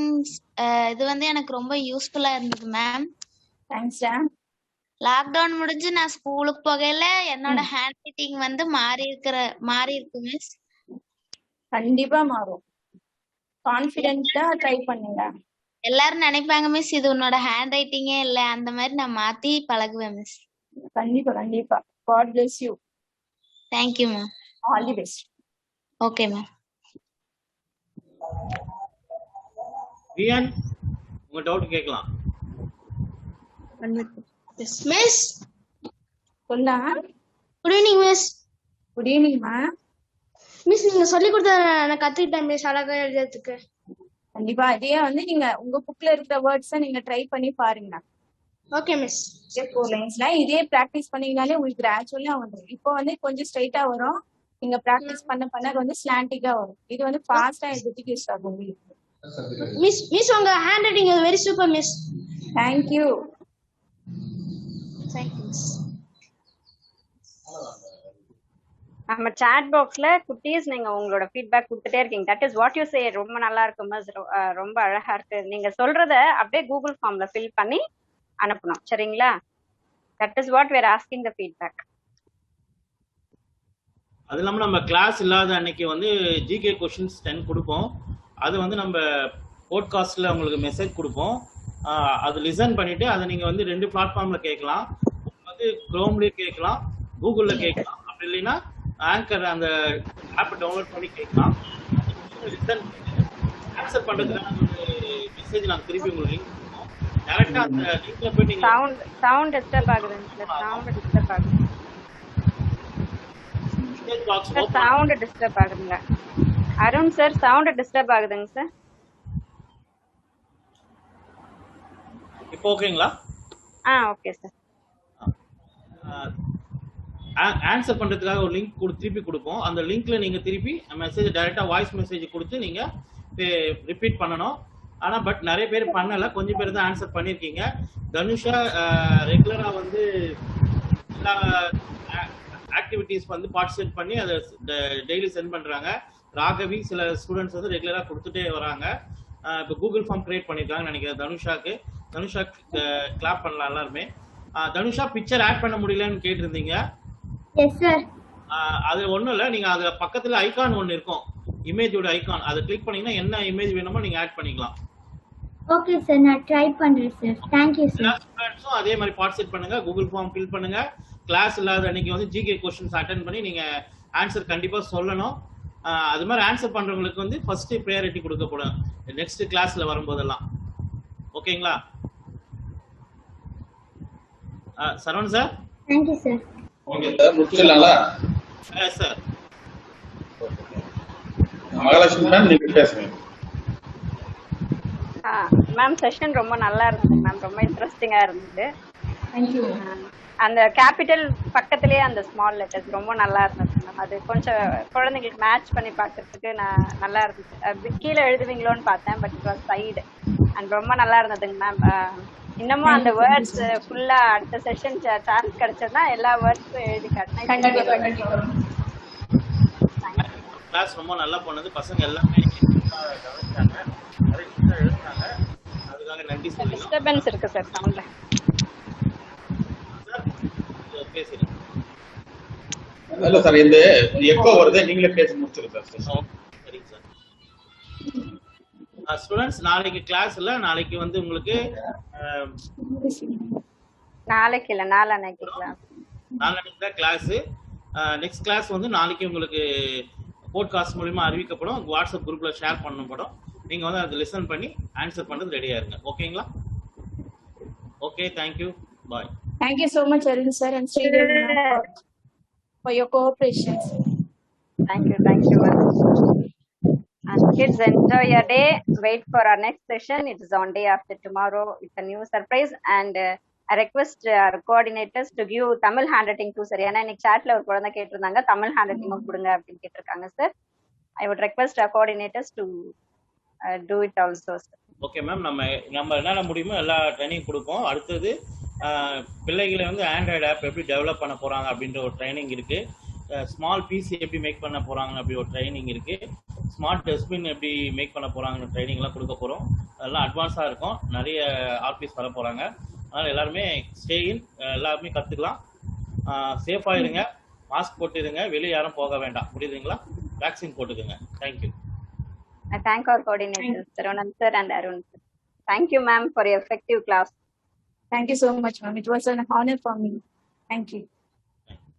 இது வந்து எனக்கு ரொம்ப யூஸ்ஃபுல்லா இருந்தது மேம். தேங்க்ஸ். லாக்டவுன் முடிஞ்சு நான் ஸ்கூலுக்கு போகையில என்னோட ஹேண்ட் ரைட்டிங் வந்து மாறி இருக்கு மிஸ். கண்டிப்பா மாறும். கான்ஃபிடென்ட்டா ட்ரை பண்ணுங்க. எல்லாரும் நினைப்பாங்க மிஸ் இது உன்னோட ஹேண்ட் ரைட்டிங்கே இல்ல, அந்த மாதிரி நான் மாத்தி பழகுவேன் மிஸ். கண்டிப்பா கண்டிப்பா. God bless you. Thank you ma'am. All the best. Okay ma'am. Viyan உங்க டவுட் கேட்கலாம். மிஸ் சொல்லா. Good evening miss. குட் ஈவினிங்மா. மிஸ் நீங்க சொல்லி கொடுத்த நான் கத்துக்கிட்டேன் மிஸ் அழகா எழுதுறதுக்கு. கண்டிப்பா இதே வந்து நீங்க உங்க புக்ல இருக்கிற வேர்ட்ஸை நீங்க ட்ரை பண்ணி பாருங்க. Okay miss. 4 லைன்ஸ்ல இதே பிராக்டிஸ் பண்ணீங்கனாலே உங்களுக்கு கிராஜுவலா வந்துடும். இப்போ வந்து கொஞ்சம் ஸ்ட்ரைட்டா வரும். நீங்க பிராக்டிஸ் பண்ண பண்ண வந்து ஸ்லாண்டிங்கா வரும். இது வந்து ஃபாஸ்டா எழுதுறதுக்கு யூஸ் ஆகும் உங்களுக்கு. மிஸ் உங்க hand writing is very super miss. Thank you. Thank you miss. நம்ம சாட் பாக்ஸ்ல குட்டீஸ் நீங்க உங்களோட ஃபீட்பேக் கொடுத்துட்டே இருக்கீங்க. That is what you say. ரொம்ப நல்லா இருக்கு மிஸ், ரொம்ப அழகா இருக்கு. நீங்க சொல்றத அப்படியே கூகுள் ஃபார்ம்ல ஃபில் பண்ணி அனுப்பணும். சரிங்களா? That is what we are asking the feedback. அது இல்லாமல் நம்ம கிளாஸ் இல்லாத அன்னைக்கு வந்து ஜிகே கொஷின்ஸ் 10 கொடுப்போம். அது வந்து நம்ம போட்காஸ்ட்டில் உங்களுக்கு மெசேஜ் கொடுப்போம். அது லிசன் பண்ணிவிட்டு அதை நீங்கள் வந்து 2 பிளாட்ஃபார்மில் கேட்கலாம். வந்து க்ரோம்லேயே கேட்கலாம், கூகுளில் கேட்கலாம். அப்படி இல்லைன்னா ஆங்கர் அந்த ஆப்பை டவுன்லோட் பண்ணி கேட்கலாம். லிசன் ஆன்சர் பண்ணுறதுக்கான ஒரு மெசேஜ் நாங்கள் திருப்பி உங்களுக்கு லிங்க் கொடுப்போம். டேரெக்டாக அந்த லிங்க்ல போய் நீங்கள் சவுண்ட் டிஸ்டர்ப் ஆகுதுங்க. சவுண்ட் டிஸ்டர்ப் ஆகுது. சவுண்ட் டிஸ்டர்ப் ஆகுதுங்க. அருண் சார் சவுண்ட் டிஸ்டர்ப் ஆகுதுங்க சார். இப்போ ஓகேங்களா? Okay sir. ஆன்சர் பண்றதுக்காக ஒரு லிங்க் திருப்பி கொடுப்போம். அந்த லிங்க்ல நீங்க திருப்பி மெசேஜ் டைரக்டா வாய்ஸ் மெசேஜ் கொடுத்து நீங்க ரிப்பீட் பண்ணணும். ஆனா பட் நிறைய பேர் பண்ணல, கொஞ்சம் பேர் தான் ஆன்சர் பண்ணிருக்கீங்க. தனுஷா ரெகுலரா வந்து எல்லா ஆக்டிவிட்டிஸ் வந்து பார்ட்டிசிபேட் பண்ணி அதை டெய்லி சென்ட் பண்றாங்க. ராகவி சில ஸ்டூடெண்ட்ஸ் வந்து ரெகுலரா கொடுத்துட்டே வராங்க. இப்போ கூகுள் ஃபார்ம் கிரியேட் பண்ணிருக்காங்கன்னு நினைக்கிறேன் தனுஷாக்கு. தனுஷா கிளாப் பண்ணலாம் எல்லாருமே. தனுஷா பிக்சர் ஆட் பண்ண முடியலன்னு கேட்டிருந்தீங்க. Yes sir. அது ஒண்ணும் இல்ல, நீங்க அதுல பக்கத்துல ஐகான் ஒன்னு இருக்கும், இமேஜோட ஐகான். அதை கிளிக் பண்ணீங்கன்னா என்ன இமேஜ் வேணுமோ நீங்க ஆட் பண்ணிக்கலாம். ஓகே சார், நான் ட்ரை பண்றேன் சார். Thank you sir. ஸ்டூடண்ட்ஸும் அதே மாதிரி பார்ட்டிசிபேட் பண்ணுங்க, கூகுள் ஃபார்ம் ஃபில் பண்ணுங்க. கிளாஸ் இல்லாத அன்னைக்கு வந்து ஜிகே क्वेश्चंस அட்டெண்ட் பண்ணி நீங்க ஆன்சர் கண்டிப்பா சொல்லணும். அது மாதிரி ஆன்சர் பண்றவங்களுக்கு வந்து ஃபர்ஸ்ட் ப்ரையாரிட்டி கொடுக்கப்படும் நெக்ஸ்ட் கிளாஸ்ல வரும்போதெல்லாம். ஓகேங்களா? Saravanan sir. Thank you sir. Okay sir, முடிச்சிடலாங்களா? Yes sir. மகாலட்சுமி மேம் நீங்க பேசுங்க. மேம் செஷன் ரொம்ப நல்லா இருந்தது மேம், ரொம்ப இன்ட்ரெஸ்டிங்கா இருந்தது. Thank you. அந்த கேபிட்டல் பக்கத்திலேயே அந்த ஸ்மால் லெட்டர்ஸ் ரொம்ப நல்லா இருந்தது மேம். அது கொஞ்சம் குழந்தைங்களுக்கு மேட்ச் பண்ணி பார்க்கறதுக்கு நல்லா இருந்துச்சு. கீழே எழுதுவீங்களோன்னு பார்த்தேன், but it was side and ரொம்ப நல்லா இருந்ததுங்க மேம். இன்னமும் அந்த வேர்ட்ஸ் ஃபுல்லா அடுத்த செஷன் சான்ஸ் கிடைச்சதுன்னா எல்லா வேர்ட்ஸும் எழுதி காட்டினேன். கிளாஸ் ரொம்ப நல்லா போனது. பசங்க எல்லாமே கவனிச்சாங்க, எழுதினாங்க. அதுக்காக நன்றி சொல்லுங்க. டிஸ்டர்பன்ஸ் இருக்கு சார் சவுண்ட்ல. இல்ல சார், இந்த எக்கோ வருது, நீங்களே பேசி முடிச்சிருங்க சார். சரிங்க சார். ஸ்டூடண்ட்ஸ் நாளைக்கு கிளாஸ் இல்ல, நாளைக்கு வந்து உங்களுக்கு நாளைக்கு இல்ல நாளான்னைக்கு கிளாஸ். நாளைக்கு தான் கிளாஸ். நெக்ஸ்ட் கிளாஸ் வந்து நாளைக்கு உங்களுக்கு போட்காஸ்ட் மூலமா அறிவிக்கப்படும், வாட்ஸ்அப் குரூப்ல ஷேர் பண்ணப்படும். நீங்க வந்து அதை லிசன் பண்ணி ஆன்சர் பண்றது ரெடியா இருங்க. ஓகேங்களா? Okay, thank you, bye. Thank you so much, Arun sir and Sridevi ma'am, for your cooperation. Thank you. And kids, enjoy your day. Wait for our next session. It is on day after tomorrow. It's a new surprise. And I request our coordinators to give Tamil handwriting too, sir. ஏன்னா இன்னைக்கு chatல ஒரு குழந்தை கேட்டிருந்தாங்க தமிழ் ஹேண்ட்ரைட்டிங் கொடுங்க அப்படின்னு கேட்டிருக்காங்க sir. I would request our coordinators to do it also, sir. Okay ma'am, நம்ம என்னென்ன முடியுமோ எல்லா ட்ரைனிங் கொடுப்போம். அடுத்தது பிள்ளைகளை வந்து ஆண்ட்ராய்டு ஆப் எப்படி டெவலப் பண்ண போறாங்க அப்படின்ற ஒரு ட்ரைனிங் இருக்கு. ஸ்மால் பிசி எப்படி மேக் பண்ண போறாங்க அப்படி ஒரு ட்ரைனிங் இருக்கு. ஸ்மார்ட் டஸ்ட்பின் எப்படி மேக் பண்ண போறாங்கன்னு ட்ரைனிங்லாம் கொடுக்க போறோம். அதெல்லாம் அட்வான்ஸாக இருக்கும். நிறைய ஆர்டிஸ்ட் வர போறாங்க. அதனால எல்லாருமே ஸ்டே இன், எல்லாருமே கத்துக்கலாம். சேஃபாக இருங்க, மாஸ்க் போட்டுருங்க, வெளியே யாரும் போக வேண்டாம். புரியுதுங்களா? வேக்சின் போட்டுக்கோங்க. Thank you. I thank our coordinators, Saranam sir and Arun sir. Thank you, ma'am, for your effective class. Thank you so much, ma'am. It was an honor for me. Thank you.